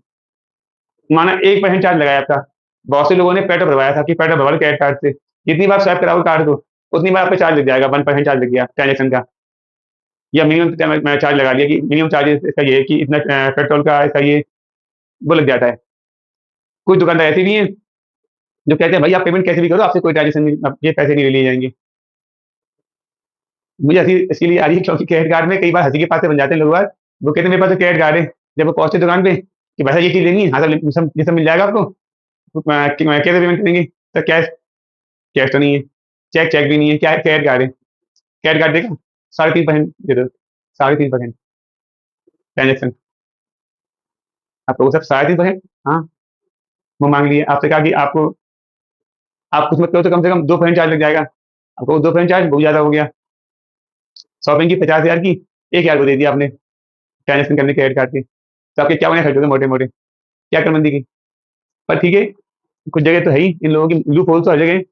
माना 1% चार्ज लगाया आपका, बहुत से लोगों ने पेट्रोल भरवाया था कि पेट्रोल भरवा लो क्रेडिट कार्ड से, जितनी बार स्वैप कराओगे कार्ड को उतनी बार आपका चार्ज लग जाएगा, 1% चार्ज लग गया ट्रांजेक्शन का, या मिनिमम चार्ज लगा दिया कि मिनिमम चार्जेस इसका ये है कि इतना पेट्रोल का इसका ये वो लग जाता है। कुछ दुकानदार ऐसे भी हैं जो कहते हैं भाई आप पेमेंट कैसे भी करो, आपसे कोई ट्रांजेक्शन नहीं, ये पैसे नहीं लिए जाएंगे। मुझे हंसी इसीलिए आ रही है क्योंकि क्रेडिट कार्ड में कई बार हंसी के पात्र बन जाते हैं लोग बाग। वो कहते हैं मेरे पास तो क्रेडिट कार्ड है, जब वो पहुंचते दुकान पे कि भाई ये चीज लेनी है, हाँ सर ये सब मिल जाएगा आपको, तो कैसे पेमेंट करेंगे? सर कैश, कैश तो नहीं है, चेक चेक भी नहीं है, क्या क्रेडिट कार्ड है, क्रेडिट कार्ड देगा, 3.5% दे दो, 3.5% ट्रांजेक्शन। आप लोग सब 3.5%, हाँ, वो मांग लिए आपसे, कहा कि आपको आप कुछ मत करो तो कम से कम 2% चार्ज लग जाएगा। आपको 2% चार्ज बहुत ज़्यादा हो गया। शॉपिंग की 50,000 की, 1,000 को दे दिया आपने ट्रांज़ैक्शन करने क्रेडिट कार्ड के। तो आपके क्या महीने खर्च हो गए मोटे-मोटे, क्या अक्लमंदी की। पर ठीक है, कुछ जगह तो है ही, इन लोगों की लूप होल तो हर जगह है।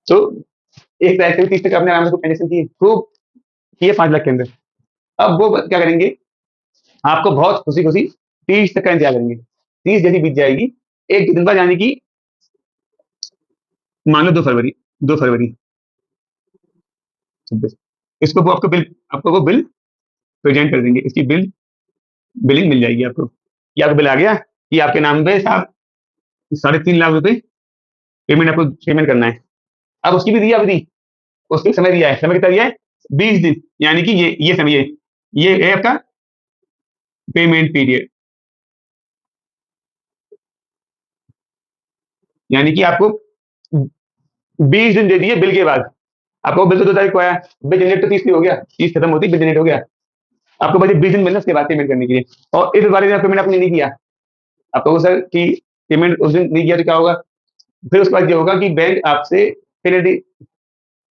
तो एक लाख से 30 तक आपने आराम से ट्रांज़ैक्शन की, खूब किए 5 लाख के अंदर। अब वो क्या करेंगे, आपको बहुत खुशी-खुशी 30 तक का इंतज़ार करेंगे। 30 जैसी बीत जाएगी, 1 दिन बाद यानी कि मान लो 2 फरवरी, 2 फरवरी 26, इसको वो आपको वो बिल प्रेज़ेंट कर देंगे। इसकी बिलिंग मिल जाएगी आपको, कि आपका बिल आ गया, कि आपके नाम पे साहब 3.5 लाख रुपए पेमेंट करना है। अब उसकी भी दी अवधि, उसने समय दिया है। समय कितना दिया है? 20 दिन, यानी कि ये समझिए, ये है आपका पेमेंट पीरियड। यानी कि आपको 20 दिन दे दिए बिल के बाद। आपको बिल तो 2 तारीख को आया, बिल जनरेट तो 30 की हो गया, 30 खत्म होती बिल जनरेट हो गया। आपको बचे 20 दिन मिलना उसके बाद पेमेंट करने के लिए, और इस वाले दिन पेमेंट आपने नहीं किया, आप कहोगे सर कि पेमेंट उस दिन नहीं किया तो क्या होगा? फिर उसके बाद ये होगा कि बैंक आपसे पेनल्टी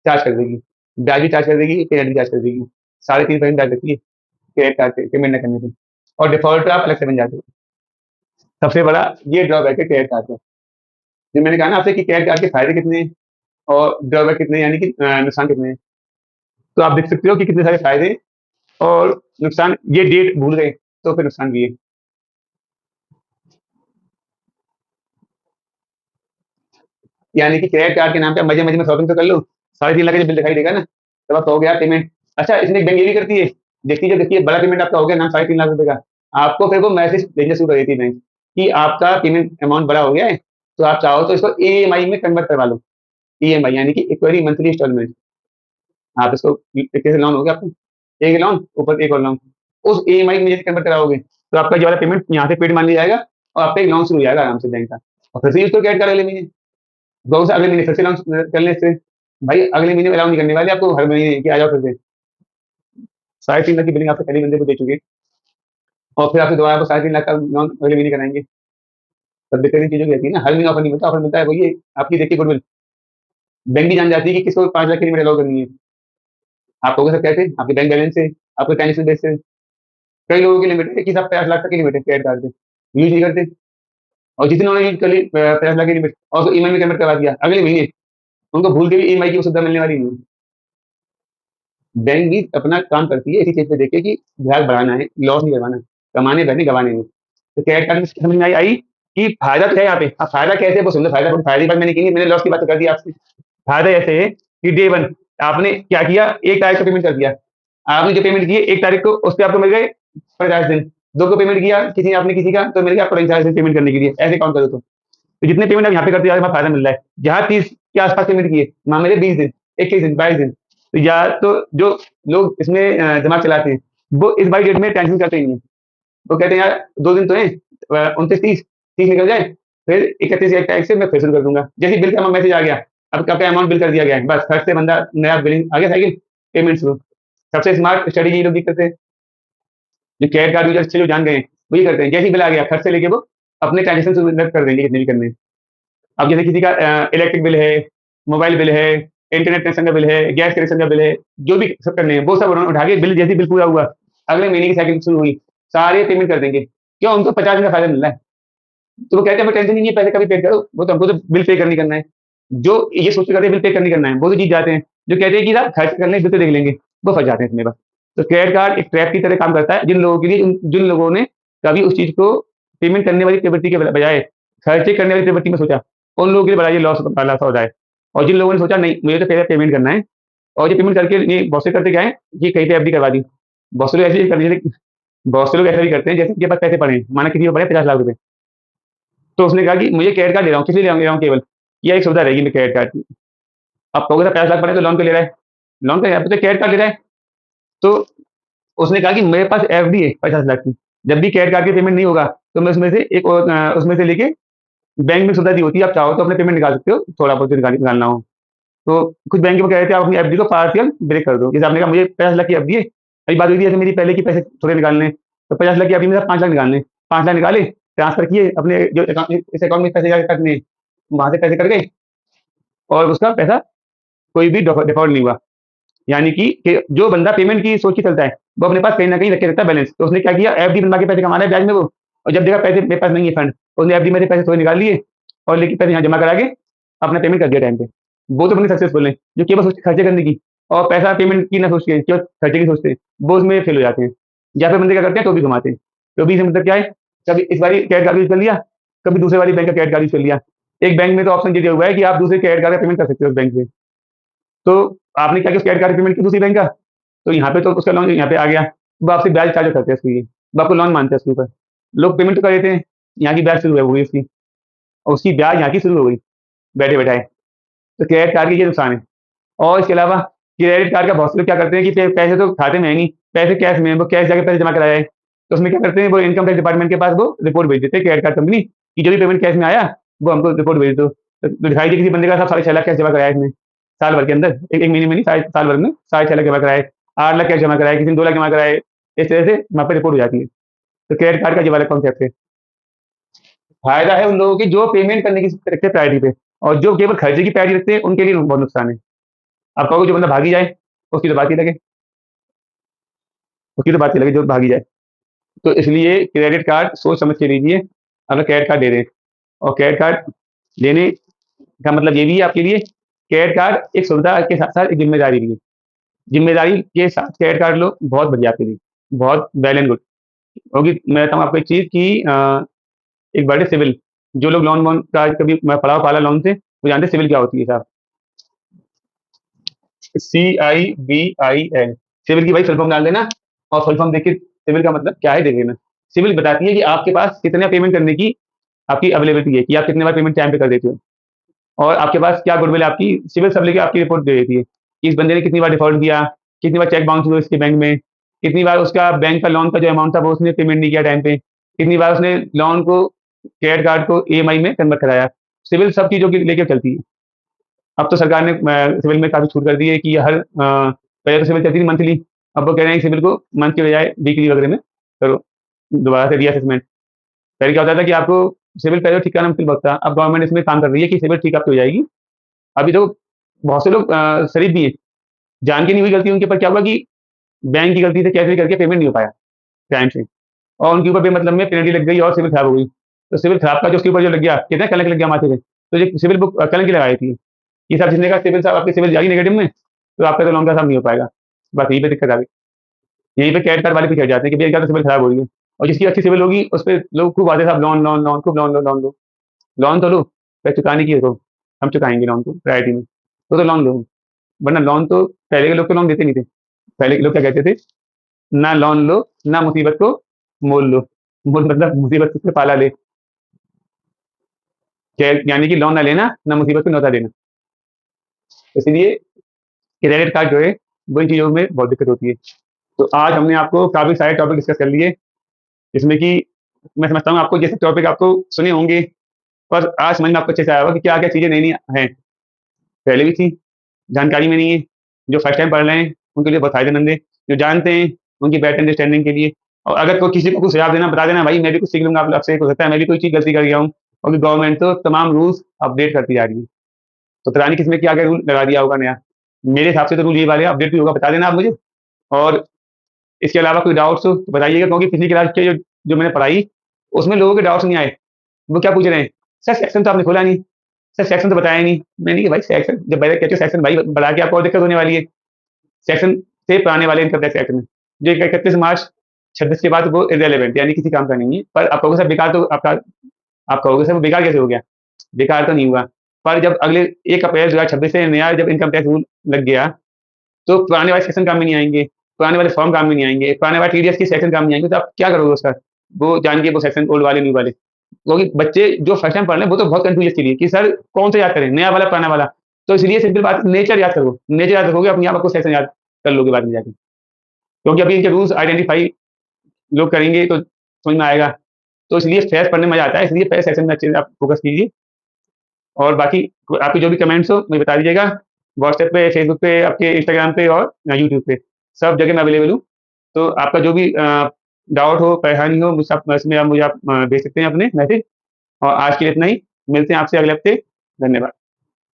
चार्ज कर देगी, ब्याज भी चार्ज कर देगी, पेनल्टी चार्ज कर देगी। 3.5% ब्याज देती है क्रेडिट कार्ड पे पेमेंट न करने पे, और डिफ़ॉल्टर आप अलग से बन जाते हो। सबसे बड़ा ये ड्रॉबैक है क्रेडिट कार्ड का। जो मैंने कहा ना आपसे कि क्रेडिट कार्ड के फ़ायदे कितने हैं और ड्रॉबैक कितने हैं, यानी कि नुकसान कितने हैं। तो आप देख सकते हो कि कितने सारे फ़ायदे हैं और नुकसान। ये डेट भूल गए तो फिर नुकसान भी है। यानी कि क्रेडिट कार्ड के नाम पे मज़े-मज़े में शॉपिंग तो कर लो, 3.5 लाख का जब बिल दिखाई देगा ना, तब आप कहोगे यार पेमेंट। अच्छा, इसमें एक बैंक ये भी करती है, देखिए बड़ा पेमेंट आपका हो गया ना 3.5 लाख रुपए का, आपको फिर वो मैसेज भेजना शुरू कर देती है बैंक कि आपका पेमेंट अमाउंट बड़ा हो गया है, तो आप चाहो तो इसको ईएमआई में कन्वर्ट करवा लो। ईएमआई यानी कि इक्वली मंथली इंस्टॉलमेंट। आप इसको एक तरह से लोन हो गया आपका, एक लोन ऊपर एक और लोन। उस ईएमआई में यदि कन्वर्ट कराओगे, तो आपका ये वाला पेमेंट यहाँ से पेड मान लिया जाएगा और आपका एक लोन शुरू हो जाएगा आराम से बैंक का। और फिर से यूज़ करो क्रेडिट कार्ड अगले महीने। बहुत से अगले महीने फिर से लॉन्च करने से, भाई अगले महीने में अलाउ नहीं करने वाले आपको हर महीने कि आ जाओ फिर से। 3.5 लाख की बिलिंग आपसे पहले बंदे को दे चुके, और फिर आपसे दोबारा आपको 3.5 लाख का लोन अगले महीने कराएंगे। तब दिक्कत इन चीज़ों की रहती है ना, हर महीने ऑफर नहीं मिलता, ऑफर मिलता है वही है आपकी देखिए गुडविल। बैंक भी जान जाती है कि किसको 5 लाख की लिमिट अलाउ करनी है। आप कहोगे सर कैसे? आपके बैंक बैलेंस से, आपके ट्रांजेक्शन बेस से। कई लोगों की लिमिट है कि साहब 50 लाख तक की लिमिट है क्रेडिट कार्ड पे, यूज़ नहीं करते, और जितने उन्होंने यूज़ कर ली 50 लाख की लिमिट और उसको ईएमआई में कन्वर्ट करवा दिया अगले महीने, उनको भूल के भी ईएमआई की वो सुविधा मिलने वाली नहीं है। बैंक भी अपना काम करती है इसी चीज़ पे देख के कि ग्राहक बढ़ाना है, लॉस नहीं करवाना, कमाने बहने गँवाने नहीं। तो क्रेडिट कार्ड में समझ में आई कि फ़ायदा तो है यहाँ पे। अब फ़ायदा कैसे है वो समझो, फ़ायदे की बात मैंने की नहीं, मैंने लॉस की बात तो कर दी आपसे। फ़ायदा ऐसे है कि डे 1 आपने क्या किया, 1 तारीख को पेमेंट कर दिया। आपने जो पेमेंट की है 1 तारीख को, उसपे आपको मिल गए 50 दिन। 2 को पेमेंट किया किसी ने, आपने किसी का, तो मिल गया आपको 49 दिन पेमेंट करने के लिए। ऐसे काउंट करो तो जितने पेमेंट आप यहाँ पे करते हो, वहाँ फ़ायदा मिल रहा है। जहाँ 30 के आस-पास पेमेंट किए, वहाँ मिले 20 दिन, 21 दिन, 22 दिन। तो या तो जो लोग इसमें दिमाग चलाते हैं, वो इस वाली डेट में टेंशन करते ही नहीं है। वो कहते हैं यार 2 दिन तो हैं, 29, 30, 30 निकल जाए, फिर 31 एक तारीख से मैं फिर शुरू कर दूँगा। जैसे ही बिल का मैसेज आ गया, अब आपका अमाउंट बिल कर दिया गया है, बस फट से बंदा नया बिलिंग आ गया साइकिल, पेमेंट शुरू। सबसे स्मार्ट स्ट्रेटेजी ये लोग भी करते हैं, जो क्रेडिट कार्ड यूज़र अच्छे जो जान गए हैं, वो ये करते हैं, जैसे ही बिल आ गया, खर्च से लेके वो अपने ट्रांज़ैक्शन शुरू कर देंगे जितने भी करने हैं। अब जैसे किसी का इलेक्ट्रिक बिल है, मोबाइल बिल है, इंटरनेट कनेक्शन का बिल है, गैस कनेक्शन का बिल है, जो भी सब करने हैं, वो सब उन्होंने उठा के बिल, जैसे ही बिल पूरा हुआ, अगले महीने की साइकिल शुरू हुई, सारे पेमेंट कर देंगे। क्यों? उनको 50 दिन का फ़ायदा मिल रहा है। तो वो कहते हैं हमें टेंशन ही नहीं है, पैसे कभी पे करो, वो तो हमको तो बिल पे करनी करना है। जो ये सोच के करते हैं बिल पे करनी करना है, वो तो जीत जाते हैं। जो कहते हैं कि साहब खर्च करने बिल तो देख लेंगे, वो फँस जाते हैं इसमें बस। तो क्रेडिट कार्ड एक ट्रैप की तरह काम करता है जिन लोगों के लिए, जिन लोगों ने कभी उस चीज़ को पेमेंट करने वाली प्रवृत्ति के बजाय खर्चे करने वाली प्रवृत्ति में सोचा, उन लोगों के लिए बड़ा ये लॉस वाला सौदा है। और जिन लोगों ने सोचा नहीं मुझे तो पहले पेमेंट करना है, और ये पेमेंट करके ये बहुत से करते क्या है कि कहीं पे एफडी करवा दी। बहुत से लोग ऐसे ही कर, जैसे बहुत से लोग ऐसा भी करते हैं जैसे उनके पास पैसे पड़े हैं, माना किसी को पड़े 50 लाख रुपए, तो उसने कहा कि मुझे क्रेडिट कार्ड ले रहा हूँ, किस लिए ले रहा हूँ केवल, ये एक सुविधा रहेगी मेरे क्रेडिट कार्ड की। अब कहोगे 50 लाख पड़े तो लोन क्यों ले रहा है, लोन का यहाँ पे तो क्रेडिट कार्ड ले रहा है। तो उसने कहा कि मेरे पास एफडी है 50 लाख की, जब भी क्रेडिट कार्ड की पेमेंट नहीं होगा तो मैं उसमें से एक और उसमें से लेके, बैंक में सुविधा दी होती है, आप चाहो तो अपने पेमेंट निकाल सकते हो, थोड़ा बहुत निकालना हो तो। कुछ बैंक में कह रहे थे आप अपनी एफडी को पार्शियल ब्रेक कर दो, जैसे आपने कहा मुझे 50 लाख की एफडी है, अभी बात हुई थी जैसे मेरी पहले की पैसे थोड़े निकालने, तो 50 लाख की एफडी में 5 लाख निकालने, 5 लाख निकाले, ट्रांसफर किए अपने जो अकाउंट, इस अकाउंट में पैसे जाके कटने, वहां से पैसे कट गए, और उसका पैसा कोई भी डिफॉल्ट नहीं हुआ। यानी कि जो बंदा पेमेंट की सोच के चलता है, वो अपने पास कहीं न कहीं रख के रखता है बैलेंस। तो उसने क्या किया, एफडी बनवा के पैसे कमा रहा है ब्याज में वो, और जब देखा पैसे मेरे पास नहीं है फंड, उसने एफडी में से पैसे थोड़े निकाल लिए और लेके पैसे यहाँ जमा करा के अपना पेमेंट कर दिया टाइम पे। वो तो बंदे सक्सेसफुल हैं, जो केवल सोचते खर्चे करने की और पैसा पेमेंट की ना सोच के केवल खर्चे की सोचते हैं, वो उसमें फेल हो जाते हैं। या फिर बंदे क्या करते हैं, तो भी घुमाते हैं। तो भी इसका मतलब क्या है, कभी इस बारी क्रेडिट कार्ड यूज़ कर लिया, कभी दूसरे वाली बैंक का क्रेडिट कार्ड यूज़ कर लिया। एक बैंक में तो ऑप्शन ये दिया हुआ है कि आप दूसरे क्रेडिट कार्ड का पेमेंट कर सकते हो उस बैंक से। तो आपने क्या किया, उस क्रेडिट कार्ड की पेमेंट की दूसरी बैंक का, तो यहाँ पे तो उसका लोन यहाँ पे आ गया। वो आपसे ब्याज चार्ज करते हैं उसके लिए, वो आपको लोन मानते हैं उसके ऊपर। लोग पेमेंट तो कर देते हैं, यहाँ की ब्याज शुरू हो गई उसकी, और उसकी ब्याज यहाँ की शुरू हो गई बैठे-बैठाए। तो क्रेडिट कार्ड के ये नुकसान है। और इसके अलावा क्रेडिट कार्ड का बहुत से लोग क्या करते हैं कि पैसे तो खाते में है नहीं, पैसे कैश में है, वो कैश जाके पैसे जमा कराया है। तो उसमें क्या करते हैं, वो इनकम टैक्स डिपार्टमेंट के पास वो रिपोर्ट भेज देते हैं क्रेडिट कार्ड कंपनी कि जो भी पेमेंट कैश में आया, वो हमको रिपोर्ट भेज दो। तो दिखाई दे किसी बंदे का साहब 6.5 लाख कैश जमा कराया है इसने, साल भर के अंदर, 1 महीने में नहीं, साल भर में 6.5 लाख जमा कराया है, 8 लाख कैश जमा कराया है, किसी ने 2 लाख जमा कराया है। इस तरह से वहाँ पे रिपोर्ट हो जाती है। तो क्रेडिट कार्ड का ये वाला कॉन्सेप्ट है। फायदा है उन लोगों की जो पेमेंट करने की रखते हैं प्रायोरिटी पे, और जो केवल खर्चे की प्रायोरिटी रखते हैं उनके लिए बहुत नुकसान है। आप कहोगे जो बंदा भागी जाए, उसकी तो बात ही लगे, उसकी तो बात ही लगे जो भागी जाए। तो इसलिए क्रेडिट कार्ड सोच समझ के लीजिए, अगर क्रेडिट कार्ड ले रहे हैं। और क्रेडिट कार्ड लेने का मतलब ये भी है आपके लिए, क्रेडिट कार्ड एक सुविधा के साथ साथ एक जिम्मेदारी भी है। जिम्मेदारी के साथ क्रेडिट कार्ड लो, बहुत बढ़िया आपके लिए, बहुत वेल एंड गुड। क्योंकि मैं बताऊँ आपको एक चीज़ कि एक बड़े सिविल, जो लोग लोन वोन का कभी मैं पढ़ा पाला लोन से, वो जानते हैं सिविल क्या होती है साहब। CIBIL, सिविल की भाई फुल फॉर्म डाल देना, और फुल फॉर्म देख के सिविल का मतलब क्या है देख लेना। सिविल बताती है कि आपके पास कितना पेमेंट करने की आपकी अवेलेबिलिटी है, कि आप कितने बार पेमेंट टाइम पे कर देते हो, और आपके पास क्या गुडविल है आपकी। सिविल सब लेके आपकी रिपोर्ट दे देती है कि इस बंदे ने कितनी बार डिफॉल्ट किया, कितनी बार चेक बाउंस हुआ इसके बैंक में, कितनी बार उसका बैंक का लोन का जो अमाउंट था वो उसने पेमेंट नहीं किया टाइम पे, कितनी बार उसने लोन को क्रेडिट कार्ड को ईएमआई में कन्वर्ट कराया। सिविल सब चीज़ों की लेके चलती है। अब तो सरकार ने सिविल में काफ़ी छूट कर दी है कि हर पहले तो सिविल चलती थी मंथली, अब वो कह रहे हैं कि सिविल को मंथ के बजाय वीकली वगैरह में करो, दोबारा से रीअसेसमेंट। पहले क्या होता था कि आपको सिविल पहले ठीक करना मुश्किल बहुत था, अब गवर्नमेंट इसमें काम कर रही है कि सिविल ठीक आपकी हो जाएगी। अभी तो बहुत से लोग शरीफ भी हैं, जान के नहीं हुई गलती उनके ऊपर क्या हुआ कि बैंक की गलती से कैसे करके पेमेंट नहीं हो पाया टाइम से, और उनके ऊपर बेमतलब में पेनल्टी लग गई और सिविल खराब हो गई। तो सिविल खराब का जो उसके ऊपर जो लग गया, कितना कलंक लग गया माथे पे, तो ये सिविल बुक कलंक की लगाई थी। ये सब जिसने कहा सिविल साहब आपकी सिविल जाएगी नेगेटिव में, तो आपका तो लोन का साहब नहीं हो पाएगा। बस यहीं पे दिक्कत आ गई। यहीं पे क्रेडिट कार्ड वाले पीछे हट जाते हैं कि भैया क्या तो सिविल खराब हो रही है, और जिसकी अच्छी सिविल होगी उस पर लोग खूब आते हैं साहब लोन लोन लोन, खूब लोन लो लोन लो, लोन तो लो, फिर चुकाने की देखो, हम चुकाएंगे लोन को प्रायोरिटी में, तो लोन लो। वरना लोन तो पहले के लोग तो लोन देते नहीं थे। पहले के लोग क्या कहते थे, ना लोन लो, ना मुसीबत को मोल लो। मोल मतलब मुसीबत से पाला ले, यानी कि लोन ना लेना, ना मुसीबत को न्योता देना। इसलिए क्रेडिट कार्ड जो है वो इन चीज़ों में बहुत दिक्कत होती है। तो आज हमने आपको काफ़ी सारे टॉपिक डिस्कस कर लिए, जिसमें कि मैं समझता हूँ आपको जैसे टॉपिक आपको सुने होंगे, पर आज समझ में आपको अच्छे से आया होगा कि क्या-क्या चीज़ें नई-नई हैं, पहले भी थी, जानकारी में नहीं है। जो फर्स्ट टाइम पढ़ रहे हैं, उनके लिए बहुत फ़ायदेमंद है। जो जानते हैं, उनकी बेटर अंडरस्टैंडिंग के लिए। और अगर कोई किसी को कुछ सुझाव देना, बता देना भाई, मैं भी कुछ सीख लूँगा आप आपसे, हो सकता है मैं भी कोई चीज़ गलती कर गया हूँ, क्योंकि गवर्नमेंट तो तमाम रूल्स अपडेट करती जा रही है। तो पता नहीं किसने क्या-क्या रूल लगा दिया होगा नया। मेरे हिसाब से तो रूल ये वाले अपडेट भी होगा, बता देना आप मुझे। और इसके अलावा कोई डाउट्स हो तो बताइएगा, क्योंकि पिछली क्लास के जो जो मैंने पढ़ाई, उसमें लोगों के डाउट्स नहीं आए। वो क्या पूछ रहे हैं, "सर सेक्शन तो आपने खोला नहीं, सर सेक्शन तो बताया नहीं।" मैंने कहा भाई सेक्शन जब पहले कहते हो सेक्शन भाई बढ़ा के आपको और दिक्कत होने वाली है। सेक्शन से पुराने वाले इनकम टैक्स एक्ट में, जो 31 मार्च 26 के बाद वो इर्रेलेवेंट यानी किसी काम का नहीं है। पर आप कहोगे सर बेकार तो आपका, आप कहोगे सर वो बेकार कैसे हो गया? बेकार तो नहीं हुआ। पर जब अगले 1 अप्रैल 2026 से नया जब इनकम टैक्स रूल लग गया, तो पुराने वाले सेक्शन काम में नहीं आएँगे, पुराने वाले फॉर्म काम में नहीं आएँगे, पुराने वाले टीडीएस के सेक्शन काम में नहीं आएँगे, तो आप क्या करोगे उसका? वो जान के वो सेक्शन ओल्ड वाले, न्यू वाले। क्योंकि बच्चे जो फर्स्ट टाइम पढ़ रहे हैं, वो तो बहुत कन्फ्यूज़ इसके लिए कि सर कौन सा याद करें, नया वाला, पुराना वाला? तो इसलिए सिंपल बात, नेचर याद करो, नेचर याद रखोगे, अपने आप आपको सेक्शन याद कर लोगे बाद में जाके। क्योंकि अभी इनके रूल्स आइडेंटिफ़ाई लोग करेंगे तो समझ में आएगा। तो इसलिए फ्रेश पढ़ने में मज़ा आता है, इसलिए पहले सेशन में अच्छे से आप फ़ोकस कीजिए। और बाकी आपके जो भी कमेंट्स हो मुझे बता दीजिएगा। व्हाट्सएप पे, फेसबुक पे, आपके इंस्टाग्राम पे और यूट्यूब पे, सब जगह मैं अवेलेबल हूँ। तो आपका जो भी डाउट हो, परेशानी हो, मुझसे आप इसमें आप मुझे भेज सकते हैं अपने मैसेज। और आज के लिए इतना ही। मिलते हैं आपसे अगले हफ्ते। धन्यवाद।